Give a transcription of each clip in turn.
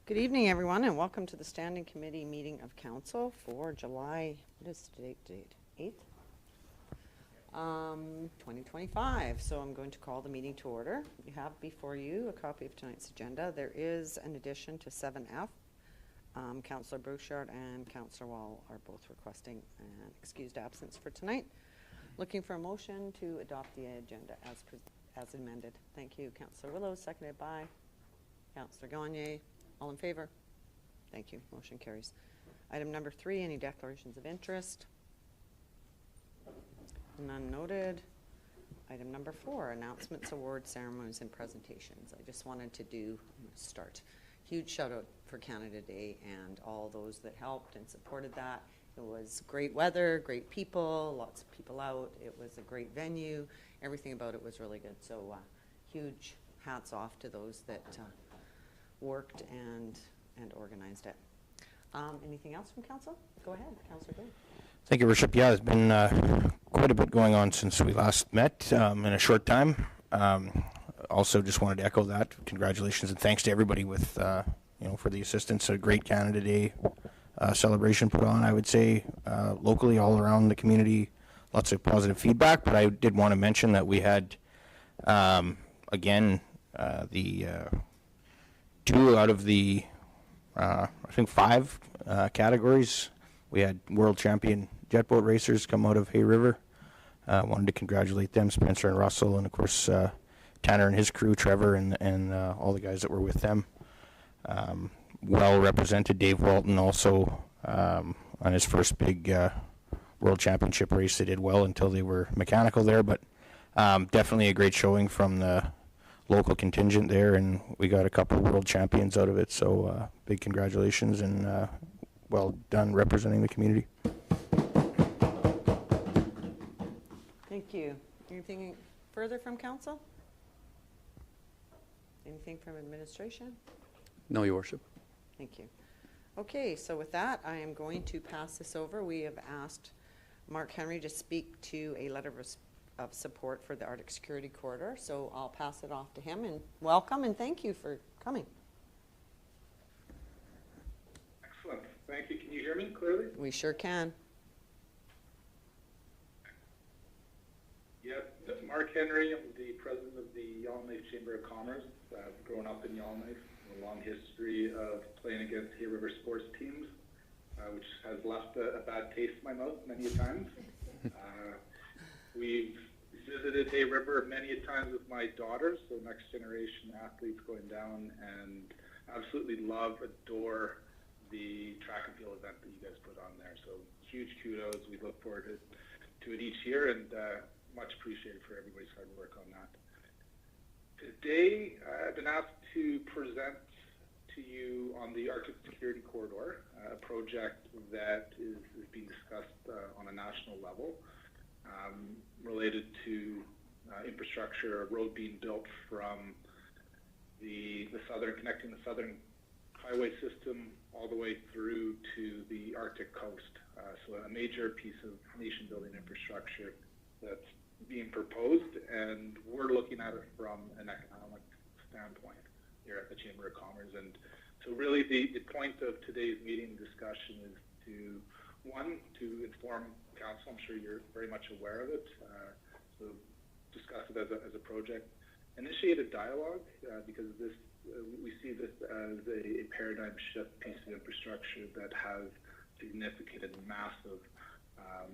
Good evening, everyone, and welcome to the Standing Committee meeting of Council for July, what is the date? 8th? 2025. So I'm going to call the meeting to order. You have before you a copy of tonight's agenda. There is an addition to 7F. Councillor Bouchard and Councillor Wall are both requesting an excused absence for tonight. Looking for a motion to adopt the agenda as amended. Thank you, Councillor Willows, seconded by Councillor Gagne. All in favor? Thank you. Motion carries. Item number 3, any declarations of interest? None noted. Item number 4, announcements, awards, ceremonies, and presentations. I just wanted to start. Huge shout out for Canada Day and all those that helped and supported that. It was great weather, great people, lots of people out. It was a great venue. Everything about it was really good. So huge hats off to those that worked and organized it. Anything else from Council? Go ahead, Councillor Good. Thank you, Worship. Yeah, there's been quite a bit going on since we last met in a short time. Also, just wanted to echo that. Congratulations and thanks to everybody with for the assistance. A great Canada Day celebration put on, I would say, locally all around the community. Lots of positive feedback, but I did want to mention that we had again the 2 out of the I think 5 categories. We had world champion jet boat racers come out of Hay River. Wanted to congratulate them, Spencer and Russell, and of course Tanner and his crew, Trevor, and all the guys that were with them. Well represented. Dave Walton also on his first big world championship race. They did well until they were mechanical there, but definitely a great showing from the local contingent there, and we got a couple of world champions out of it, so big congratulations and well done representing the community. Thank you. Anything further from Council? Anything from administration? No, Your Worship. Thank you. Okay, so with that, I am going to pass this over. We have asked Mark Henry to speak to a letter of support for the Arctic Security Corridor, so I'll pass it off to him, and welcome and thank you for coming. Excellent. Thank you. Can you hear me clearly? We sure can. Yes, Mark Henry. I'm the president of the Yellowknife Chamber of Commerce. I've grown up in Yellowknife, a long history of playing against Hay River sports teams, which has left a bad taste in my mouth many times. We've visited Hay River many times with my daughters, so next generation athletes going down, and absolutely love, adore the track and field event that you guys put on there. So huge kudos. We look forward to it each year, and much appreciated for everybody's hard work on that. Today, I've been asked to present to you on the Arctic Security Corridor, a project that is being discussed on a national level, related to infrastructure, a road being built from the connecting the southern highway system all the way through to the Arctic coast. So a major piece of nation-building infrastructure that's being proposed, and we're looking at it from an economic standpoint here at the Chamber of Commerce. And so really the point of today's meeting discussion is to inform Council. I'm sure you're very much aware of it. So discuss it as a project. Initiate a dialogue because we see this as a paradigm shift piece of infrastructure that has significant and massive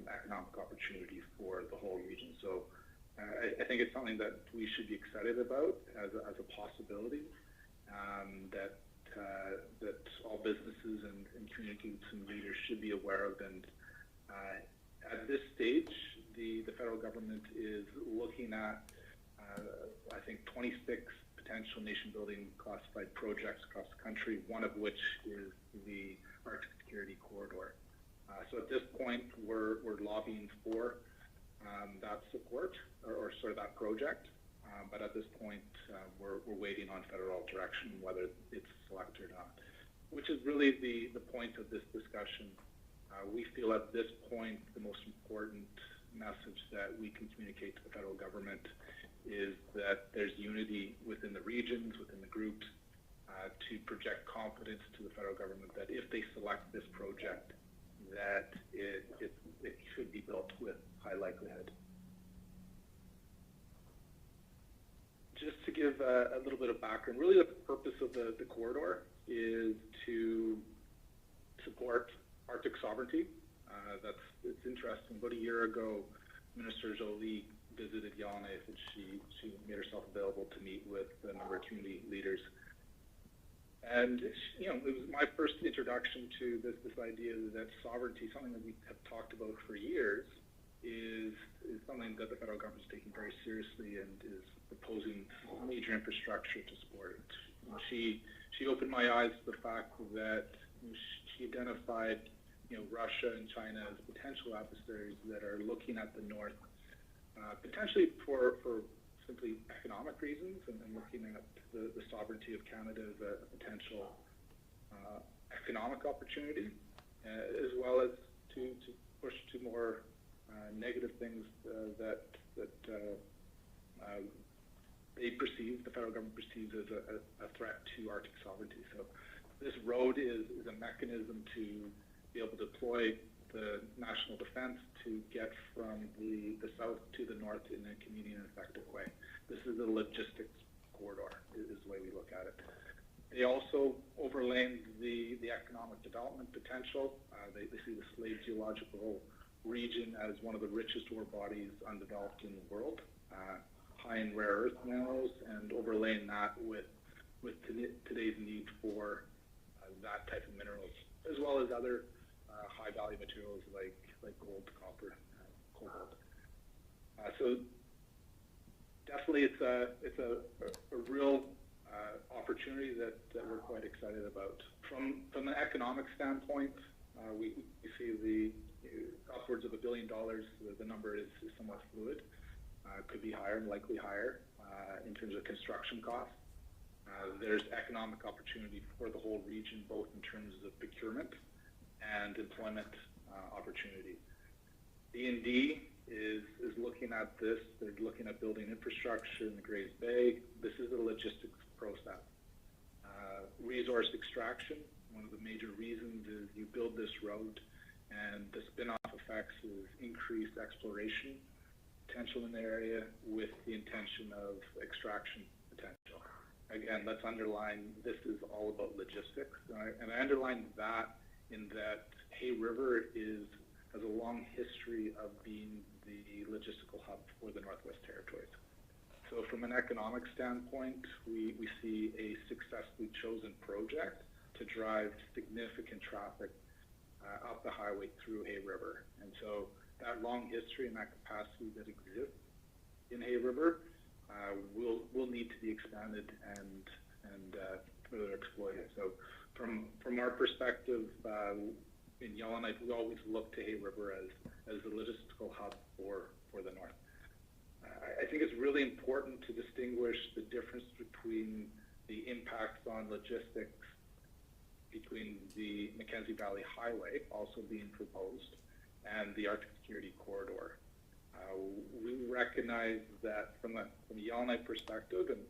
economic opportunity for the whole region. So I think it's something that we should be excited about as a possibility, that all businesses and communities and leaders should be aware of. And at this stage, the federal government is looking at, I think, 26 potential nation-building classified projects across the country, one of which is the Arctic Security Corridor. So at this point, we're lobbying for that support or sort of that project. But at this point, we're waiting on federal direction whether it's selected or not, which is really the point of this discussion. We feel at this point the most important message that we can communicate to the federal government is that there's unity within the regions, within the groups, to project confidence to the federal government that if they select this project, that it should be built with high likelihood. Just to give a little bit of background, really the purpose of the corridor is to support Arctic sovereignty. It's interesting. About a year ago, Minister Jolie visited Yellowknife, and she made herself available to meet with a number of community leaders. And it was my first introduction to this idea that sovereignty, something that we have talked about for years, is something that the federal government is taking very seriously and is proposing major infrastructure to support it. She opened my eyes to the fact that she identified Russia and China as potential adversaries that are looking at the North, potentially for simply economic reasons, and looking at the sovereignty of Canada as a potential economic opportunity, as well as to push to more negative things that the federal government perceives as a threat to Arctic sovereignty. So this road is a mechanism to be able to deploy the national defense to get from the south to the north in a convenient and effective way. This is a logistics corridor, is the way we look at it. They also overlaid the economic development potential. They see the Slave geological region as one of the richest ore bodies undeveloped in the world, high in rare earth minerals, and overlaying that with today's need for that type of minerals, as well as other high value materials like gold, copper, cobalt. So definitely it's a real opportunity that we're quite excited about. From an economic standpoint, we see the upwards of $1 billion. The number is somewhat fluid. Could be higher and likely higher in terms of construction costs. There's economic opportunity for the whole region, both in terms of procurement and employment opportunity. D&D is looking at this. They're looking at building infrastructure in the Grays Bay. This is a logistics process. Resource extraction, one of the major reasons is you build this road, and the spin-off effects is increased exploration potential in the area with the intention of extraction potential. Again, let's underline this is all about logistics. And I underline that in that Hay River has a long history of being the logistical hub for the Northwest Territories. So from an economic standpoint, we see a successfully chosen project to drive significant traffic up the highway through Hay River. And so that long history and that capacity that exists in Hay River will need to be expanded and further exploited. So from our perspective, in Yellowknife, we always look to Hay River as the logistical hub for the North. I think it's really important to distinguish the difference between the impacts on logistics between the Mackenzie Valley Highway also being proposed and the Arctic Security Corridor. We recognize that from a Yellowknife perspective, and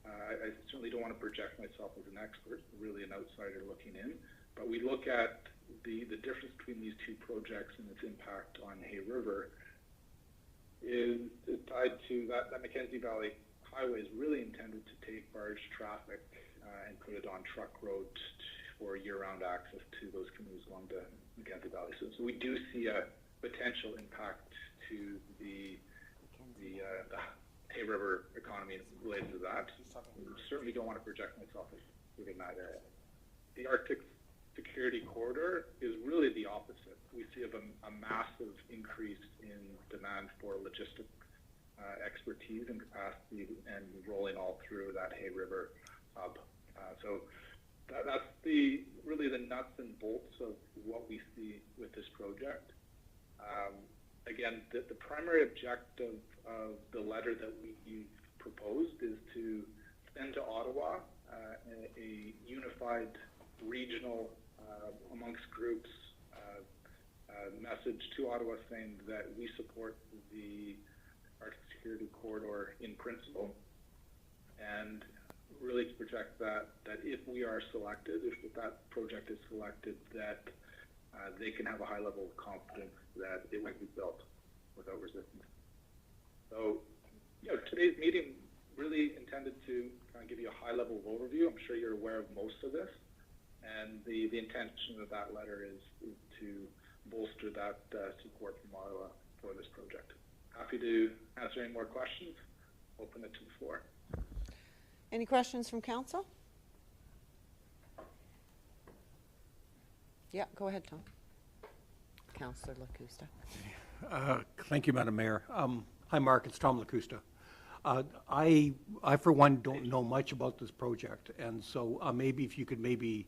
I certainly don't want to project myself as an expert, really an outsider looking in, but we look at the difference between these two projects and its impact on Hay River is tied to that Mackenzie Valley Highway is really intended to take barge traffic and put it on truck roads for year-round access to those communities along the Mackenzie Valley. So we do see a potential impact to the Hay River economy related to that. I certainly don't want to project myself as within that area. The Arctic Security Corridor is really the opposite. We see a massive increase in demand for logistic expertise and capacity, and rolling all through that Hay River hub. So that's really the nuts and bolts of what we see with this project. Again, the primary objective of the letter that we've proposed is to send to Ottawa a unified regional amongst groups message to Ottawa saying that we support the Arctic Security Corridor in principle, and really to project that if we are selected, if that project is selected, that they can have a high level of confidence that it will be built without resistance. So, today's meeting really intended to kind of give you a high level of overview. I'm sure you're aware of most of this, and the intention of that letter is to bolster that support from Ottawa for this project. Happy to answer any more questions. Open it to the floor. Any questions from council? Yeah, go ahead, Tom. Councillor Lacusta. Thank you, Madam Mayor. Hi, Mark. It's Tom Lacusta. I, for one, don't know much about this project, and so maybe if you could maybe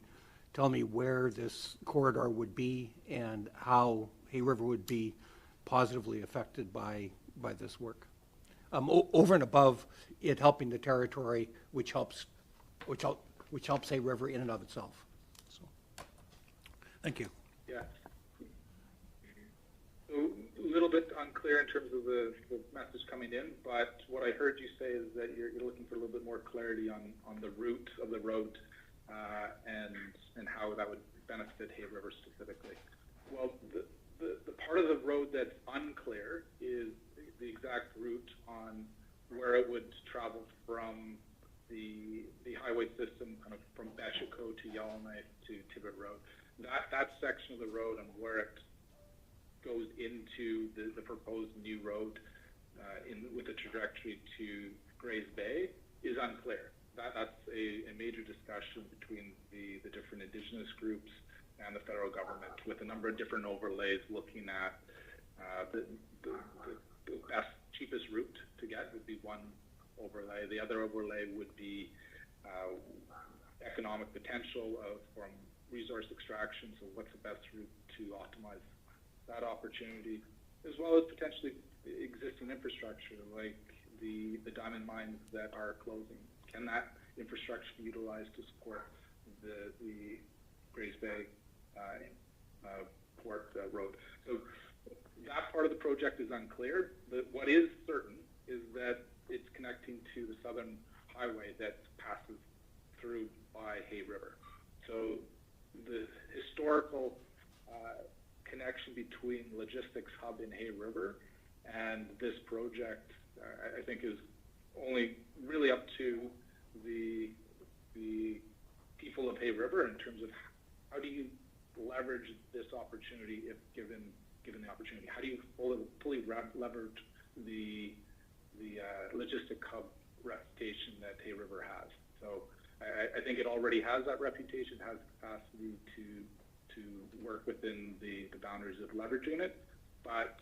tell me where this corridor would be and how Hay River would be positively affected by this work. Over and above it helping the territory, which helps Hay River in and of itself. So, thank you. Yeah. So a little bit unclear in terms of the message coming in, but what I heard you say is that you're looking for a little bit more clarity on the route of the road and how that would benefit Hay River specifically. Well, the part of the road that's unclear is the exact route on where it would travel from the highway system, kind of from Betchiko to Yellowknife to Tibbet Road. That section of the road and where it goes into the proposed new road with the trajectory to Grays Bay is unclear. That's a major discussion between the different Indigenous groups and the federal government, with a number of different overlays looking at the best, cheapest route to get would be one overlay. The other overlay would be economic potential from resource extraction, so what's the best route to optimize that opportunity, as well as potentially existing infrastructure like the diamond mines that are closing. Can that infrastructure be utilized to support the Grays Bay Port Road? So that part of the project is unclear. What is certain is that it's connecting to the southern highway that passes through by Hay River. So the historical connection between logistics hub in Hay River and this project, I think, is only really up to the people of Hay River in terms of how do you leverage this opportunity if given the opportunity. How do you fully leverage the logistic hub reputation that Hay River has? So I think it already has that reputation, has capacity to work within the boundaries of leveraging it. But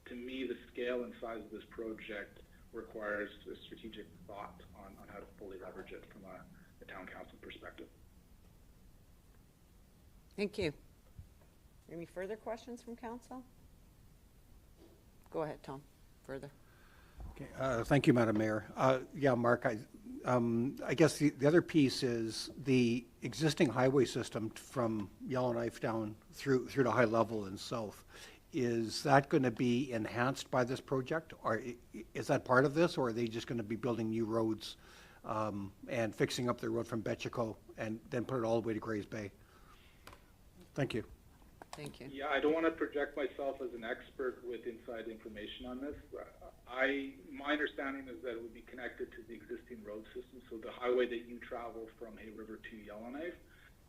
to me, the scale and size of this project requires a strategic thought on how to fully leverage it from a town council perspective. Thank you. Any further questions from council? Go ahead, Tom. Further. Okay, thank you, Madam Mayor. Yeah, Mark, I guess the other piece is the existing highway system from Yellowknife down through to High Level and south. Is that going to be enhanced by this project, or is that part of this, or are they just going to be building new roads and fixing up the road from Betchiko and then put it all the way to Grays Bay? Thank you. Thank you. Yeah, I don't want to project myself as an expert with inside information on this. My understanding is that it would be connected to the existing road system. So the highway that you travel from Hay River to Yellowknife,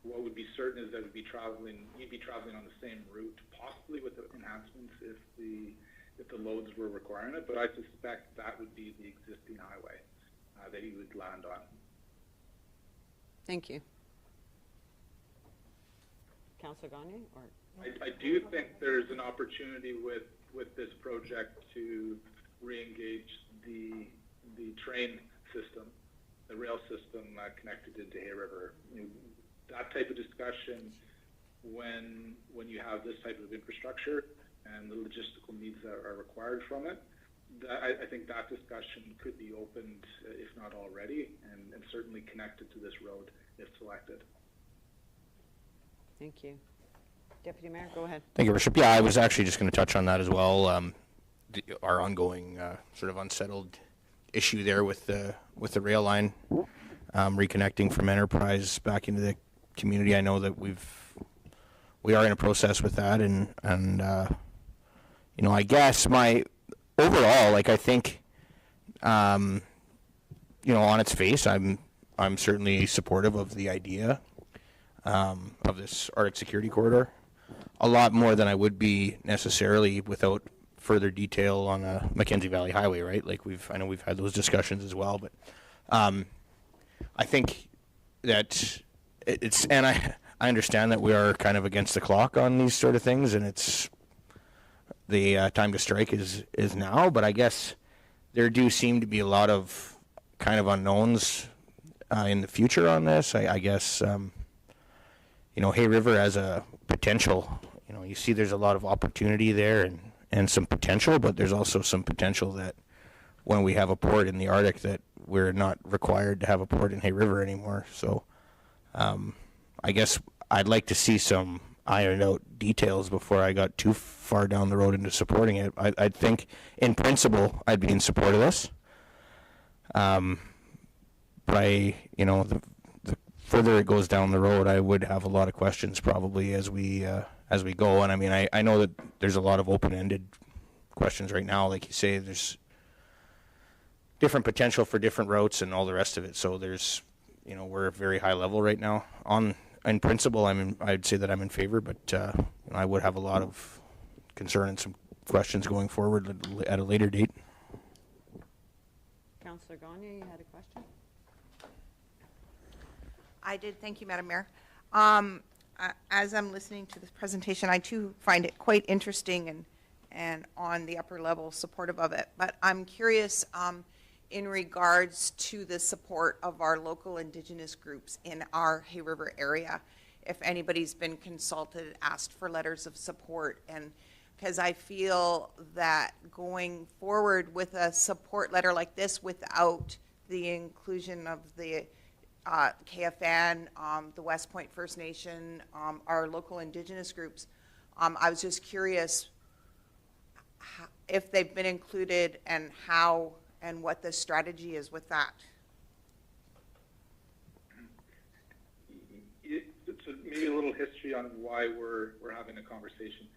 what would be certain is that you'd be traveling on the same route, possibly with the enhancements if the loads were requiring it. But I suspect that would be the existing highway that you would land on. Thank you. Councillor Gagne, or? I do think there's an opportunity with this project to re-engage the train system, the rail system connected into Hay River. That type of discussion, when you have this type of infrastructure and the logistical needs that are required from it, I think that discussion could be opened, if not already, and certainly connected to this road if selected. Thank you. Deputy Mayor, go ahead. Thank you, Bishop. Yeah, I was actually just going to touch on that as well. Our ongoing sort of unsettled issue there with the rail line. reconnecting from enterprise back into the community. I know that we are in a process with that, and you know, I guess my overall, like, I think, you know, on its face, I'm certainly supportive of the idea of this Arctic Security Corridor, a lot more than I would be necessarily without further detail on Mackenzie Valley Highway, right? Like, I know we've had those discussions as well, but I think that and I understand that we are kind of against the clock on these sort of things, and it's the time to strike is now, but I guess there do seem to be a lot of kind of unknowns in the future on this. I guess, you know, Hay River has a potential, you know, you see there's a lot of opportunity there and some potential, but there's also some potential that when we have a port in the Arctic that we're not required to have a port in Hay River anymore. So I guess I'd like to see some ironed out details before I got too far down the road into supporting it. I think in principle I'd be in support of this. But you know, the further it goes down the road, I would have a lot of questions probably as we go. And I mean, I know that there's a lot of open-ended questions right now. Like you say, there's different potential for different routes and all the rest of it. So there's, you know, we're at a very high level right now. In principle, I'd say that I'm in favor, but I would have a lot of concern and some questions going forward at a later date. Councillor Gagne, you had a question? I did. Thank you, Madam Mayor. As I'm listening to this presentation, I too find it quite interesting and on the upper level supportive of it. But I'm curious in regards to the support of our local Indigenous groups in our Hay River area, if anybody's been consulted, asked for letters of support, and because I feel that going forward with a support letter like this without the inclusion of the KFN, the West Point First Nation, our local Indigenous groups, I was just curious if they've been included and how and what the strategy is with that. So maybe a little history on why we're having a conversation.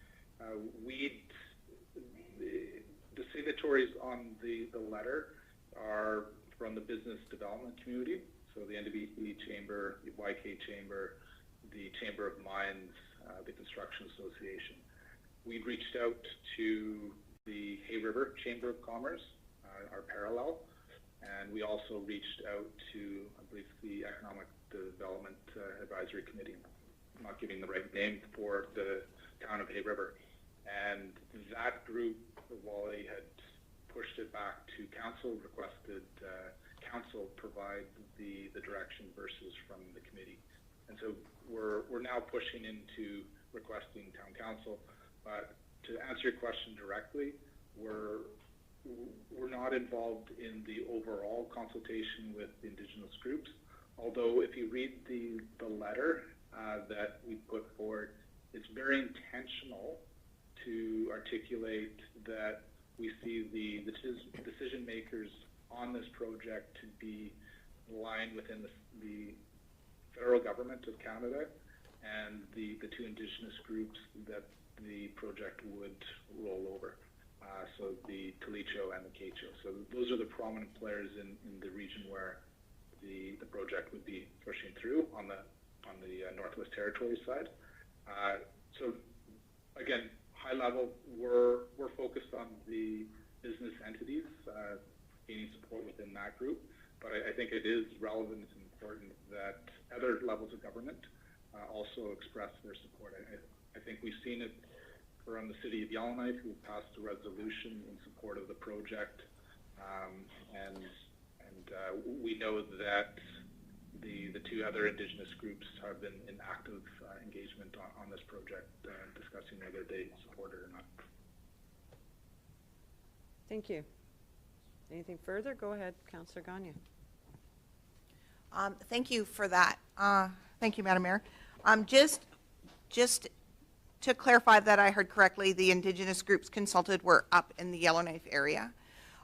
The signatories on the letter are from the business development community, so the NWC Chamber, the YK Chamber, the Chamber of Mines, the Construction Association. We'd reached out to the Hay River Chamber of Commerce, our parallel, and we also reached out to, I believe, the Economic Development Advisory Committee. I'm not giving the right name for the town of Hay River. And that group, Wally had pushed it back to council, requested council provide the direction versus from the committee. And so we're now pushing into requesting town council. But to answer your question directly, we're not involved in the overall consultation with Indigenous groups. Although if you read the letter that we put forward, it's very intentional to articulate that we see the decision makers on this project to be aligned within the federal government of Canada and the two Indigenous groups that the project would roll over. So the Talicho and the Quechua. So those are the prominent players in the region where the project would be pushing through on the Northwest Territories side. So again, high level, we're focused on the business entities gaining support within that group, but I think it is relevant and important that other levels of government also express their support. I think we've seen it from the city of Yellowknife, who passed a resolution in support of the project, and we know that the two other Indigenous groups have been in active engagement on this project, discussing whether they support it or not. Thank you. Anything further? Go ahead, Councillor Gagne. Thank you for that. Thank you, Madam Mayor. Just to clarify that I heard correctly, the Indigenous groups consulted were up in the Yellowknife area.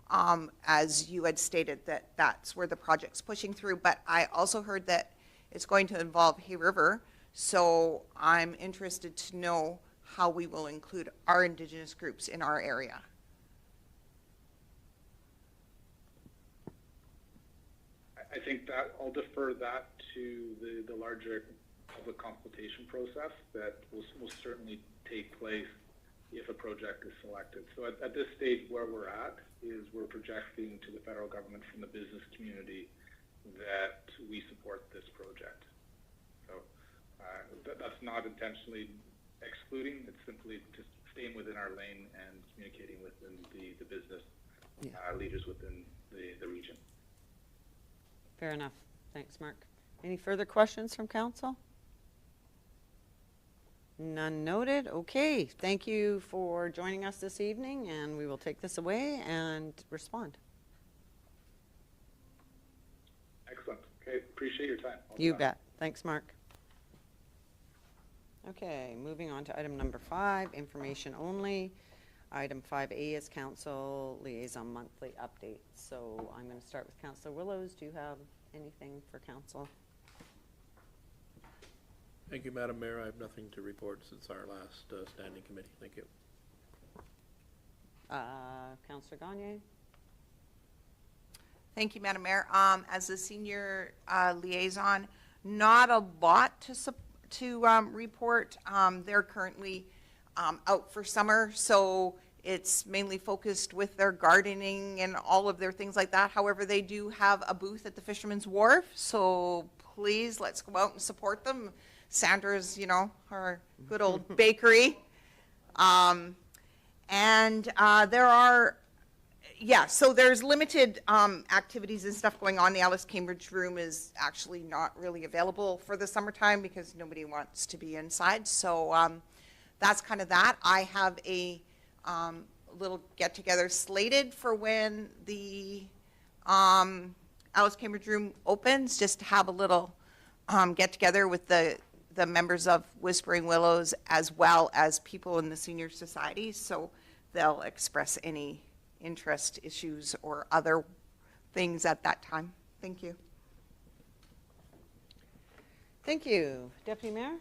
as you had stated, that that's where the project's pushing through. But I also heard that it's going to involve Hay River, so I'm interested to know how we will include our Indigenous groups in our area. I think that I'll defer that to the larger public consultation process that will certainly take place if a project is selected. So at this stage, where we're at is we're projecting to the federal government from the business community that we support this project. So that's not intentionally excluding, it's simply just staying within our lane and communicating within the business leaders within the region. Fair enough. Thanks, Mark. Any further questions from council? None noted. Okay, thank you for joining us this evening, and we will take this away and respond. Excellent. Okay, appreciate your time. You bet. Thanks, Mark. Okay, moving on to item number 5, information only. Item 5A is council liaison monthly update. So I'm going to start with Councillor Willows. Do you have anything for council? Thank you, Madam Mayor. I have nothing to report since our last standing committee. Thank you. Councillor Gagne? Thank you, Madam Mayor. As the senior liaison, not a lot to report. They're currently out for summer, so it's mainly focused with their gardening and all of their things like that. However, they do have a booth at the Fisherman's Wharf, so please, let's go out and support them. Sandra's, you know, our good old bakery. And there are, so there's limited activities and stuff going on. The Alice Cambridge room is actually not really available for the summertime because nobody wants to be inside. So that's kind of that. I have a little get-together slated for when the Alice Cambridge room opens, just to have a little get-together with the members of Whispering Willows as well as people in the senior society, so they'll express any interest, issues, or other things at that time. Thank you. Thank you. Deputy Mayor?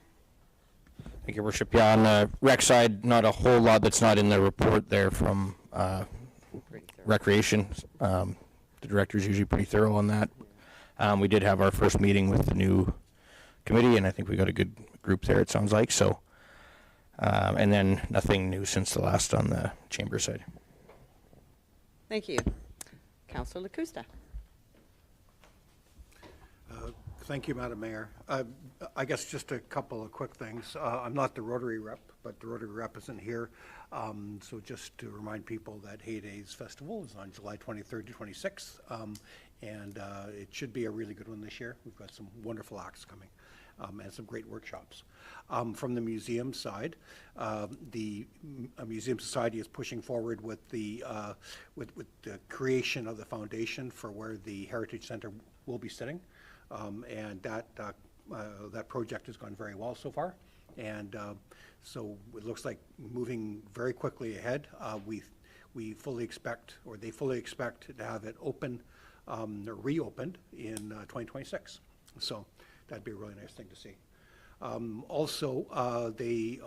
Thank you, Worship. Yeah, on the rec side, not a whole lot that's not in the report there from Pretty thorough. Recreation. The director's usually pretty thorough on that. We did have our first meeting with the new committee, and I think we got a good group there, it sounds like. So, and then nothing new since the last on the chamber side. Thank you. Councillor Lacusta? Thank you, Madam Mayor. I guess just a couple of quick things. I'm not the Rotary rep, but the Rotary rep isn't here. So just to remind people that Hay Days Festival is on July 23rd to 26th. And it should be a really good one this year. We've got some wonderful acts coming and some great workshops. From the museum side, the Museum Society is pushing forward with the creation of the foundation for where the Heritage Center will be sitting. And that project has gone very well so far. And so it looks like moving very quickly ahead. We fully expect, or they fully expect to have it open or reopened in 2026. So that'd be a really nice thing to see. Also, the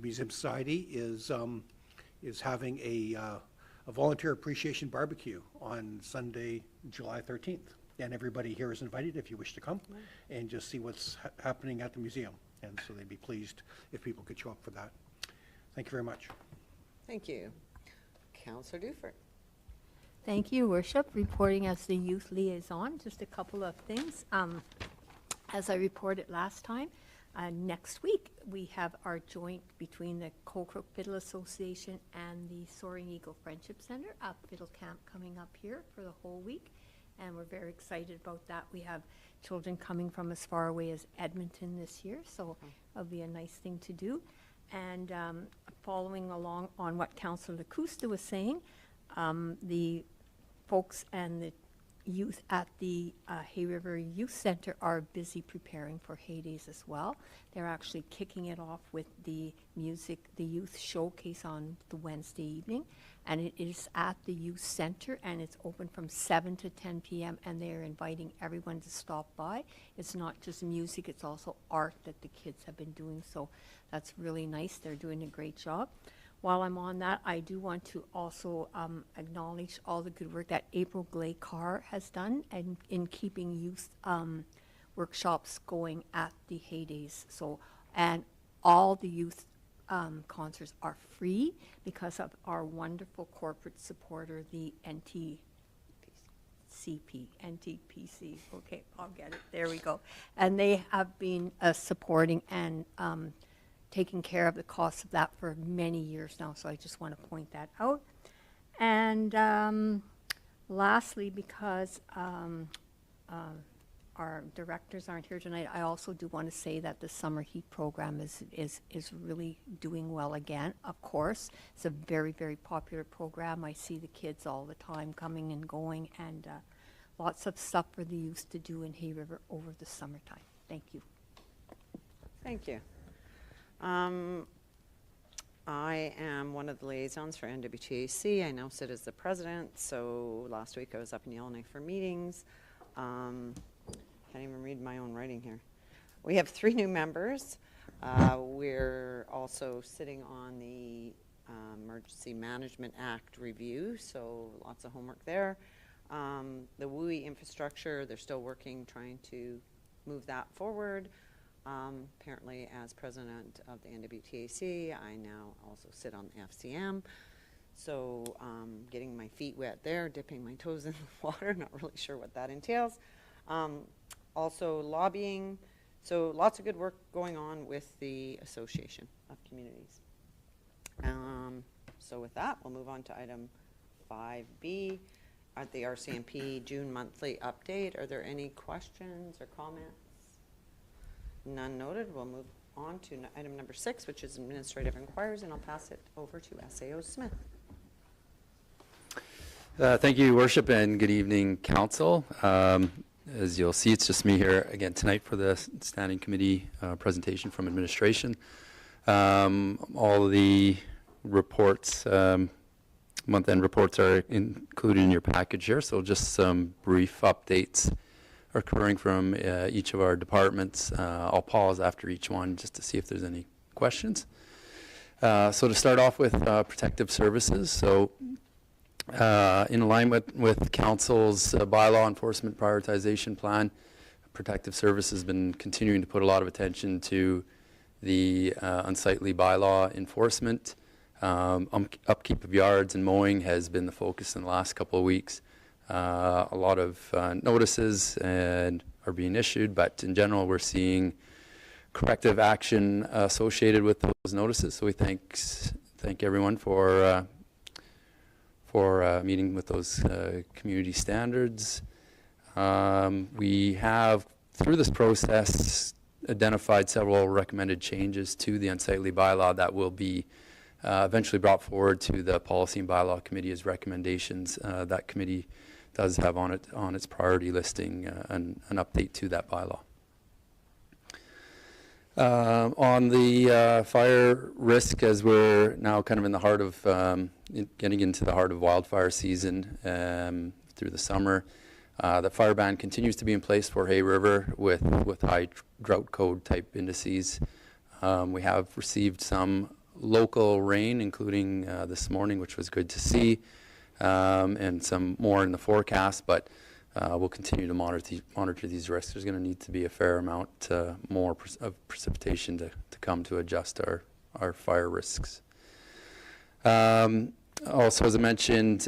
Museum Society is having a volunteer appreciation barbecue on Sunday, July 13th. And everybody here is invited if you wish to come and just see what's happening at the museum. And so they'd be pleased if people could show up for that. Thank you very much. Thank you. Councillor Dufert? Thank you, Worship. Reporting as the youth liaison, just a couple of things. As I reported last time, next week we have our joint between the Colebrook Fiddle Association and the Soaring Eagle Friendship Center at Fiddle Camp coming up here for the whole week. And we're very excited about that. We have children coming from as far away as Edmonton this year, so it'll be a nice thing to do. And following along on what Councillor Lacusta was saying, the folks and the youth at the Hay River Youth Center are busy preparing for Hay Days as well. They're actually kicking it off with the youth showcase on the Wednesday evening. and it is at the youth center, and it's open from 7 to 10 p.m., and they're inviting everyone to stop by. It's not just music, it's also art that the kids have been doing, so that's really nice. They're doing a great job. While I'm on that, I do want to also acknowledge all the good work that April Glay-Carr has done and in keeping youth workshops going at the Heydays. So, and all the youth concerts are free because of our wonderful corporate supporter, the NTPC. Okay, I'll get it. There we go. And they have been supporting and taking care of the cost of that for many years now, so I just want to point that out. And lastly, because our directors aren't here tonight, I also do want to say that the summer heat program is really doing well again. Of course, it's a very, very popular program. I see the kids all the time coming and going, and lots of stuff for the youth to do in Hay River over the summertime. Thank you. Thank you. I am one of the liaisons for NWTAC. I now sit as the president, so last week I was up in Yellowknife for meetings. Can't even read my own writing here. We have 3 new members. We're also sitting on the Emergency Management Act review, so lots of homework there. The WUI infrastructure, they're still working, trying to move that forward. Apparently, as president of the NWTAC, I now also sit on the FCM. So getting my feet wet there, dipping my toes in the water, not really sure what that entails. Also lobbying. So lots of good work going on with the Association of Communities. So with that, we'll move on to item 5B at the RCMP June monthly update. Are there any questions or comments? None noted. We'll move on to item number 6, which is administrative inquiries, and I'll pass it over to SAO Smith. Thank you, Your Worship, and good evening, Council. As you'll see, it's just me here again tonight for the Standing Committee presentation from administration. All of the reports, month-end reports, are included in your package here, so just some brief updates occurring from each of our departments. I'll pause after each one just to see if there's any questions. So to start off with protective services, so in alignment with Council's bylaw enforcement prioritization plan, protective services has been continuing to put a lot of attention to the unsightly bylaw enforcement. Upkeep of yards and mowing has been the focus in the last couple of weeks. A lot of notices are being issued, but in general we're seeing corrective action associated with those notices. So we thank everyone for meeting with those community standards. We have, through this process, identified several recommended changes to the unsightly bylaw that will be eventually brought forward to the Policy and Bylaw Committee as recommendations. That committee does have on its priority listing an update to that bylaw. On the fire risk, as we're now kind of in the heart of getting into the heart of wildfire season through the summer, the fire ban continues to be in place for Hay River with high drought code type indices. We have received some local rain, including this morning, which was good to see, and some more in the forecast, but we'll continue to monitor these risks. There's going to need to be a fair amount more of precipitation to come to adjust our fire risks. Also, as I mentioned,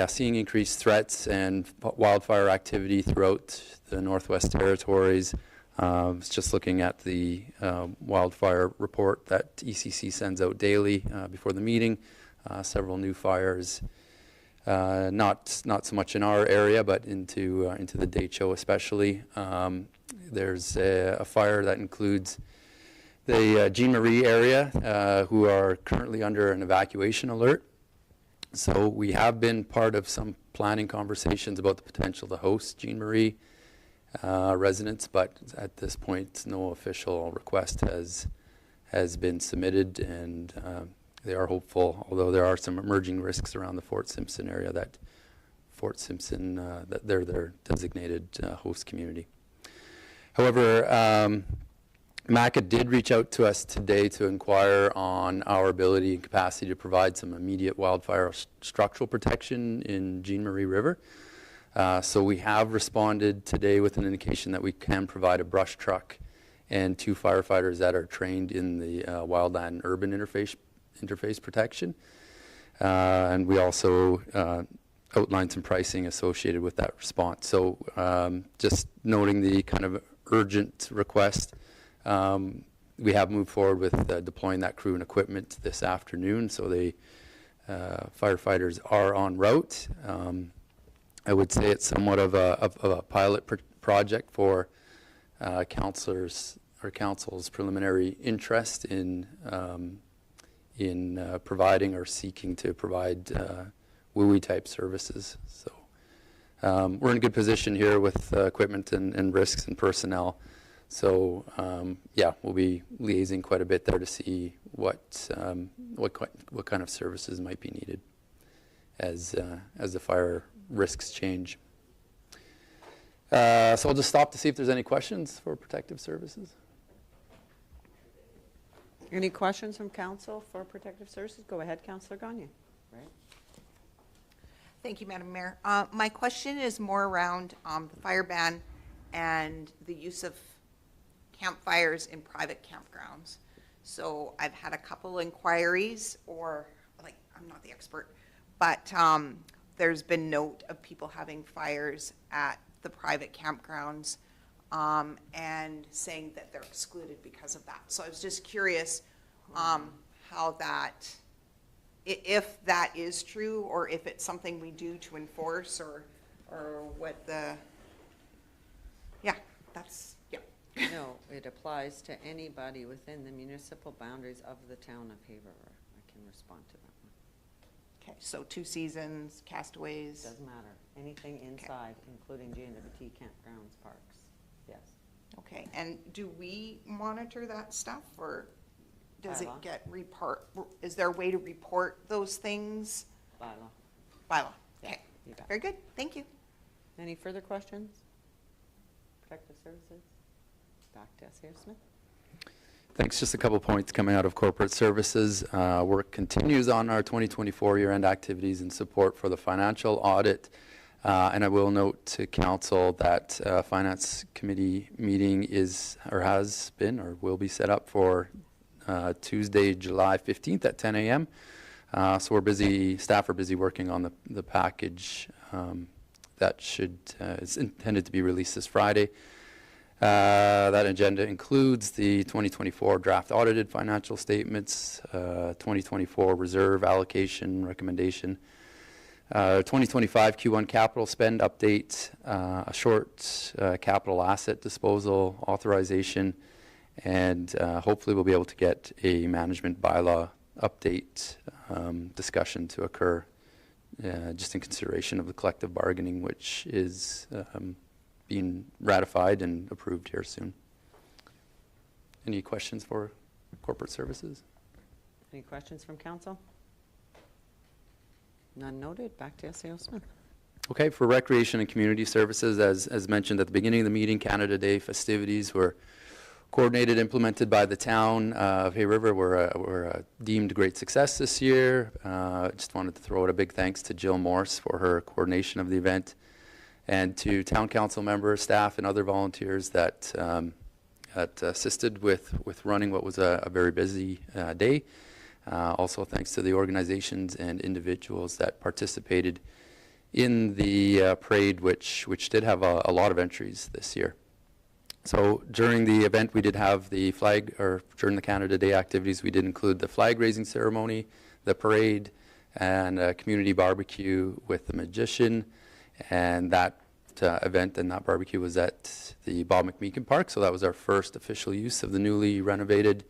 seeing increased threats and wildfire activity throughout the Northwest Territories. Was just looking at the wildfire report that ECC sends out daily before the meeting. Several new fires, not so much in our area, but into the Decho especially. There's a fire that includes the Jean Marie area, who are currently under an evacuation alert. So we have been part of some planning conversations about the potential to host Jean Marie residents, but at this point no official request has been submitted, and they are hopeful, although there are some emerging risks around the Fort Simpson area, that Fort Simpson, that they're their designated host community. However, MACA did reach out to us today to inquire on our ability and capacity to provide some immediate wildfire structural protection in Jean Marie River. So we have responded today with an indication that we can provide a brush truck and 2 firefighters that are trained in the wildland urban interface protection. And we also outlined some pricing associated with that response. So just noting the kind of urgent request, we have moved forward with deploying that crew and equipment this afternoon. So the firefighters are en route. I would say it's somewhat of a pilot project for council's preliminary interest in providing or seeking to provide WUI type services. So we're in a good position here with equipment and risks and personnel. So yeah, we'll be liaising quite a bit there to see what kind of services might be needed as the fire risks change. So I'll just stop to see if there's any questions for Protective Services. Any questions from council for Protective Services? Go ahead, Councillor Gagne. Right. Thank you, Madam Mayor. My question is more around the fire ban and the use of campfires in private campgrounds. So I've had a couple inquiries, or like, I'm not the expert, but there's been note of people having fires at the private campgrounds and saying that they're excluded because of that. So I was just curious how that, if that is true, or if it's something we do to enforce, or what the, yeah, that's, yeah. No, it applies to anybody within the municipal boundaries of the town of Hay River. I can respond to that one. Okay, so 2 Seasons, Castaways. Doesn't matter. Anything inside, including GNWT campgrounds, parks. Yes. Okay, and do we monitor that stuff, or does it Bylaw. get is there a way to report those things? Bylaw. Bylaw, Yeah, okay. you bet. Very good, thank you. Any further questions? Protective Services? Back to S.A.O. Smith. Thanks. Just a couple points coming out of Corporate Services. Work continues on our 2024 year-end activities in support for the financial audit. And I will note to Council that Finance Committee meeting is, or has been, or will be set up for Tuesday, July 15th at 10 a.m. So we're busy, staff are busy working on the package that is intended to be released this Friday. That agenda includes the 2024 draft audited financial statements, 2024 reserve allocation recommendation, 2025 Q1 capital spend update, a short capital asset disposal authorization, and hopefully we'll be able to get a management bylaw update discussion to occur just in consideration of the collective bargaining, which is being ratified and approved here soon. Any questions for Corporate Services? Any questions from council? None noted. Back to S.A.O. Smith. Okay, for Recreation and Community Services, as mentioned at the beginning of the meeting, Canada Day festivities were coordinated, implemented by the town of Hay River. Were a deemed great success this year. Just wanted to throw out a big thanks to Jill Morse for her coordination of the event, and to town council members, staff, and other volunteers that assisted with running what was a very busy day. Also thanks to the organizations and individuals that participated in the parade, which did have a lot of entries this year. So during the event, we did have the flag, or during the Canada Day activities, we did include the flag raising ceremony, the parade, and a community barbecue with the magician. And that event and that barbecue was at the Bob McMeekin Park. So that was our first official use of the newly renovated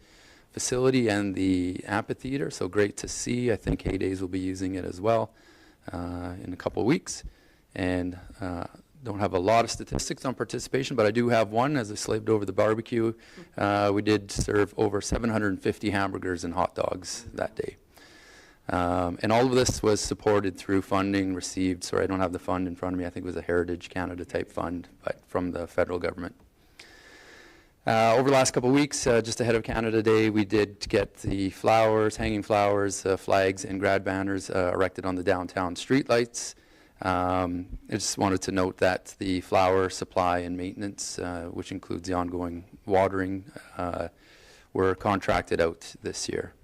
facility and the amphitheater. So great to see. I think Hay Days will be using it as well in a couple of weeks. And don't have a lot of statistics on participation, but I do have one. As I slaved over the barbecue, we did serve over 750 hamburgers and hot dogs that day. And all of this was supported through funding received, sorry, I don't have the fund in front of me, I think it was a Heritage Canada type fund, but from the federal government. Over the last couple of weeks, just ahead of Canada Day, we did get the flowers, hanging flowers, flags, and grad banners erected on the downtown streetlights. I just wanted to note that the flower supply and maintenance, which includes the ongoing watering, were contracted out this year.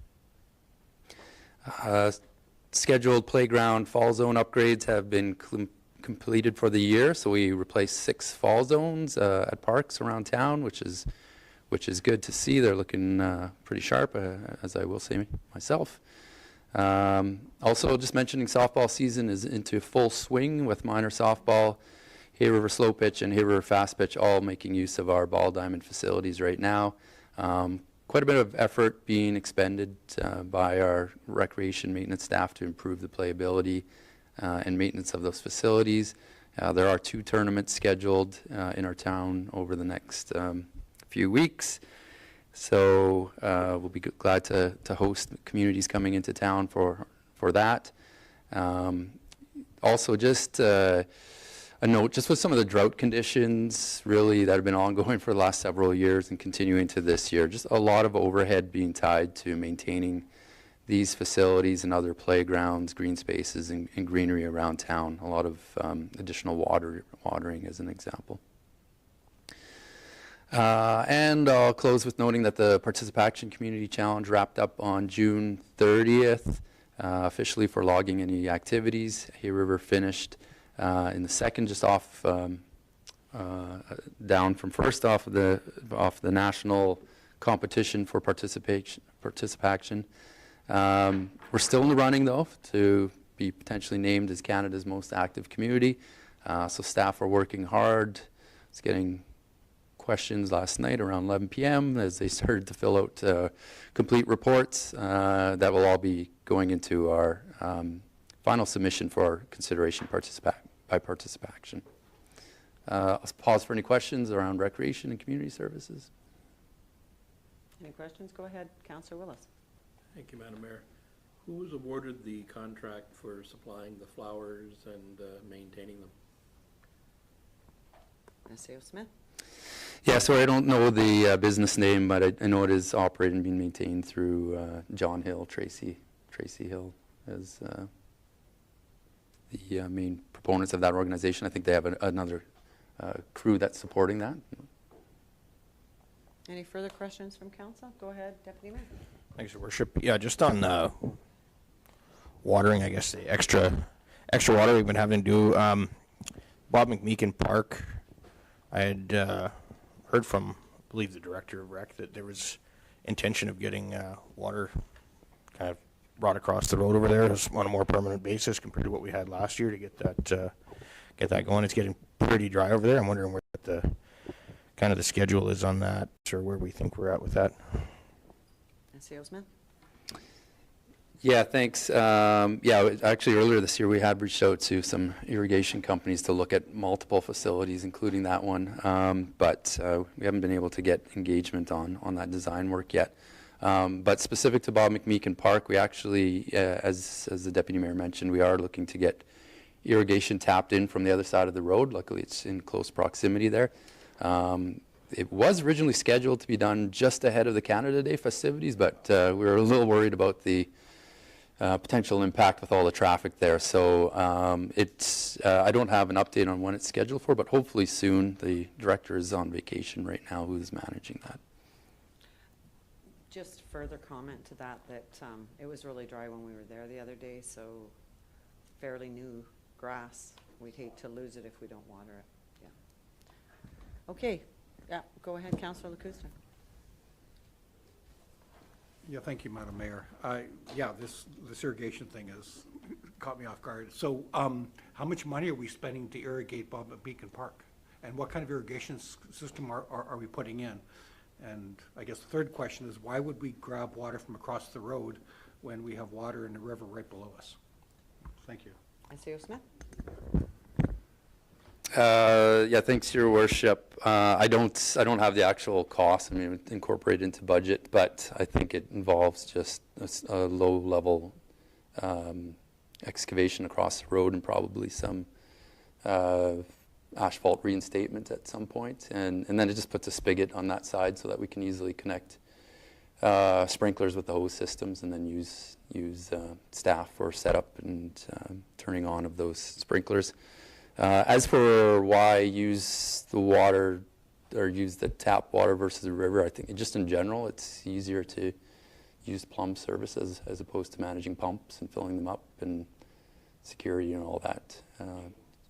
Scheduled playground fall zone upgrades have been completed for the year, so we replaced 6 fall zones at parks around town, which is good to see. They're looking pretty sharp, as I will say myself. Also, just mentioning softball season is into full swing with minor softball, Hay River Slow Pitch, and Hay River Fast Pitch all making use of our ball diamond facilities right now. Quite a bit of effort being expended by our recreation maintenance staff to improve the playability and maintenance of those facilities. There are 2 tournaments scheduled in our town over the next few weeks. So we'll be glad to host communities coming into town for that. Also, just a note, just with some of the drought conditions really that have been ongoing for the last several years and continuing to this year, just a lot of overhead being tied to maintaining these facilities and other playgrounds, green spaces, and greenery around town. A lot of additional watering as an example. And I'll close with noting that the Participation Community Challenge wrapped up on June 30th, officially for logging any activities. Hay River finished in the second, just off down from first off the national competition for participation. We're still in the running though to be potentially named as Canada's most active community. So staff are working hard. It's getting questions last night around 11 p.m. as they started to fill out complete reports that will all be going into our final submission for consideration by participation. I'll pause for any questions around recreation and community services. Any questions? Go ahead, Councillor Willis. Thank you, Madam Mayor. Who was awarded the contract for supplying the flowers and maintaining them? SAO Smith. Yeah, so I don't know the business name, but I know it is operated and being maintained through John Hill, Tracy Hill as the main proponents of that organization. I think they have another crew that's supporting that. Any further questions from council? Go ahead, Deputy Mayor. Thanks, Your Worship. Yeah, just on watering, I guess the extra water we've been having to do. Bob McMeekin Park, I had heard from, I believe, the director of rec that there was intention of getting water kind of brought across the road over there on a more permanent basis compared to what we had last year to get that going. It's getting pretty dry over there. I'm wondering where the kind of the schedule is on that, or where we think we're at with that. SAO Smith. Yeah, thanks. Yeah, actually earlier this year we had reached out to some irrigation companies to look at multiple facilities, including that one, but we haven't been able to get engagement on that design work yet. But specific to Bob McMeekin Park, we actually, as the Deputy Mayor mentioned, we are looking to get irrigation tapped in from the other side of the road. Luckily, it's in close proximity there. It was originally scheduled to be done just ahead of the Canada Day festivities, but we were a little worried about the potential impact with all the traffic there. So I don't have an update on when it's scheduled for, but hopefully soon. The director is on vacation right now who's managing that. Just further comment to that it was really dry when we were there the other day, so fairly new grass. We'd hate to lose it if we don't water it. Yeah. Okay. Yeah, go ahead, Councillor Lacusta. Yeah, thank you, Madam Mayor. Yeah, this irrigation thing has caught me off guard. So how much money are we spending to irrigate Bob McMeekin Park? And what kind of irrigation system are we putting in? And I guess the third question is, why would we grab water from across the road when we have water in the river right below us? Thank you. SAO Smith. Yeah, thanks, Your Worship. I don't have the actual cost. I mean, it's incorporated into budget, but I think it involves just a low-level excavation across the road and probably some asphalt reinstatement at some point. And then it just puts a spigot on that side so that we can easily connect sprinklers with the hose systems and then use staff for setup and turning on of those sprinklers. As for why use the water or use the tap water versus the river, I think just in general it's easier to use plumb services as opposed to managing pumps and filling them up and security and all that.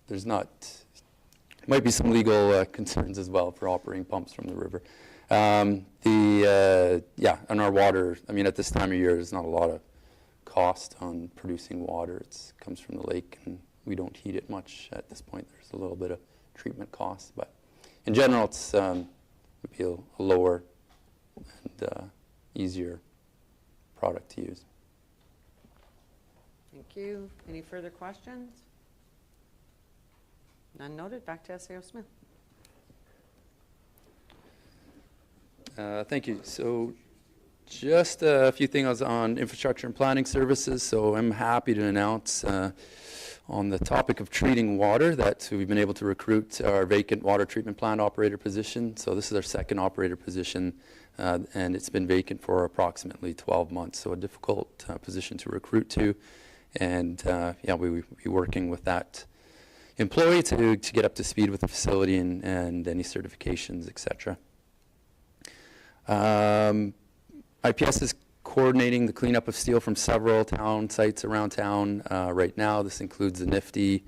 There's might be some legal concerns as well for operating pumps from the river. And our water, I mean, at this time of year, there's not a lot of cost on producing water. It comes from the lake, and we don't heat it much at this point. There's a little bit of treatment cost, but in general, it's would be a lower and easier product to use. Thank you. Any further questions? None noted. Back to SAO Smith. Thank you. So just a few things on infrastructure and planning services. So I'm happy to announce on the topic of treating water that we've been able to recruit our vacant water treatment plant operator position. So this is our second operator position, and it's been vacant for approximately 12 months. So a difficult position to recruit to. And we'll be working with that employee to get up to speed with the facility and any certifications, etc. IPS is coordinating the cleanup of steel from several town sites around town right now. This includes the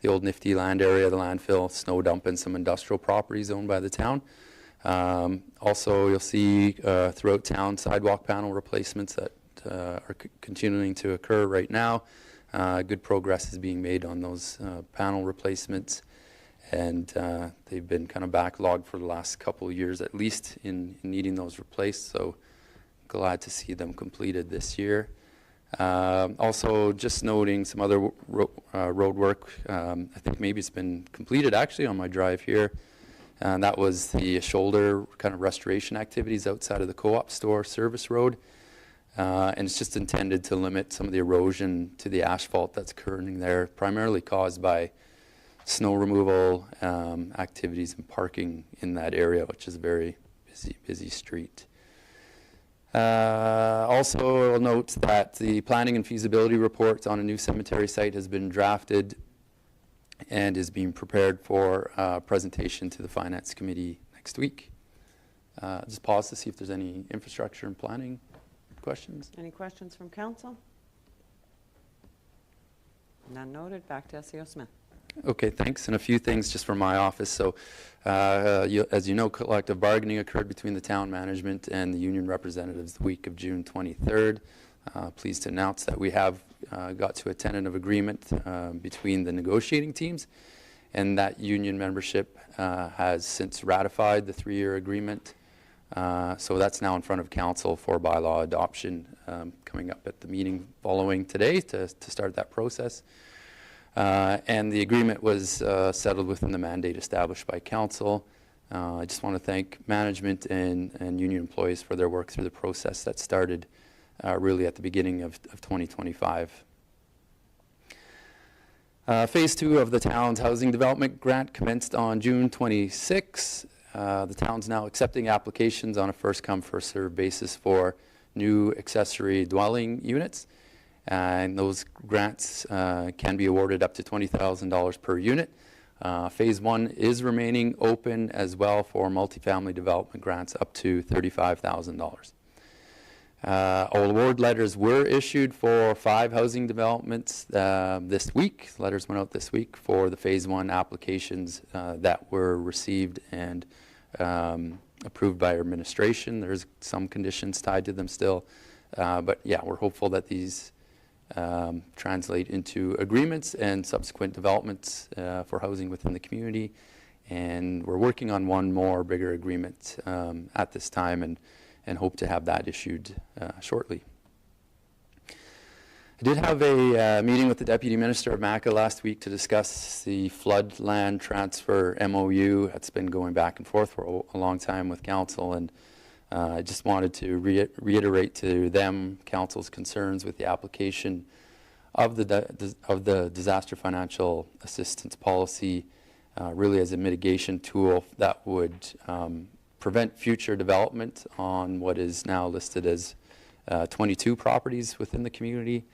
old Nifty land area, the landfill, snow dump, and some industrial properties owned by the town. Also, you'll see throughout town sidewalk panel replacements that are continuing to occur right now. Good progress is being made on those panel replacements, and they've been kind of backlogged for the last couple of years at least in needing those replaced, so glad to see them completed this year. Also, just noting some other road work. I think maybe it's been completed actually on my drive here, and that was the shoulder kind of restoration activities outside of the co-op store service road. And it's just intended to limit some of the erosion to the asphalt that's occurring there, primarily caused by snow removal activities and parking in that area, which is a very busy street. Also, I'll note that the planning and feasibility report on a new cemetery site has been drafted and is being prepared for presentation to the Finance Committee next week. Just pause to see if there's any infrastructure and planning questions. Any questions from council? None noted. Back to SAO Smith. Okay, thanks. And a few things just from my office. So, as you know, collective bargaining occurred between the town management and the union representatives the week of June 23rd. Pleased to announce that we have got to a tentative agreement between the negotiating teams, and that union membership has since ratified the 3-year agreement. So that's now in front of council for bylaw adoption, coming up at the meeting following today to start that process. And the agreement was settled within the mandate established by council. I just want to thank management and union employees for their work through the process that started really at the beginning of 2025. Phase 2 of the town's housing development grant commenced on June 26. The town's now accepting applications on a first-come, first-served basis for new accessory dwelling units. And those grants can be awarded up to $20,000 per unit. Phase 1 is remaining open as well for multifamily development grants up to $35,000. All award letters were issued for 5 housing developments this week. Letters went out this week for the Phase 1 applications that were received and approved by our administration. There's some conditions tied to them still. But yeah, we're hopeful that these translate into agreements and subsequent developments for housing within the community. And we're working on one more bigger agreement at this time and hope to have that issued shortly. I did have a meeting with the Deputy Minister of MACA last week to discuss the flood land transfer MOU. That's been going back and forth for a long time with Council, and I just wanted to reiterate to them Council's concerns with the application of the disaster financial assistance policy, really as a mitigation tool that would prevent future development on what is now listed as 22 properties within the community.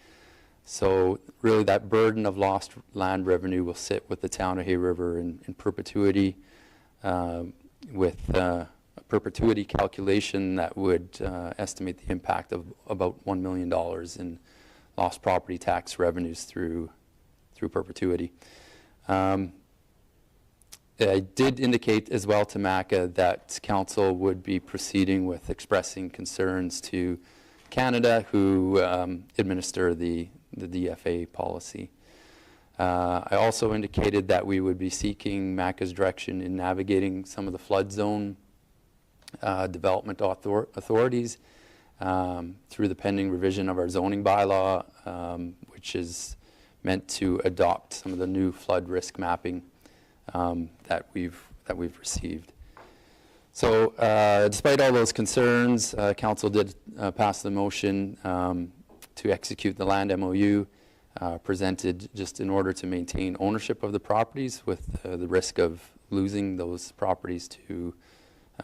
So really that burden of lost land revenue will sit with the town of Hay River in perpetuity, with a perpetuity calculation that would estimate the impact of about $1 million in lost property tax revenues through perpetuity. I did indicate as well to MACA that council would be proceeding with expressing concerns to Canada, who administer the DFA policy. I also indicated that we would be seeking MACA's direction in navigating some of the flood zone development authorities through the pending revision of our zoning bylaw, which is meant to adopt some of the new flood risk mapping that we've received. So despite all those concerns, council did pass the motion to execute the land MOU presented just in order to maintain ownership of the properties with the risk of losing those properties to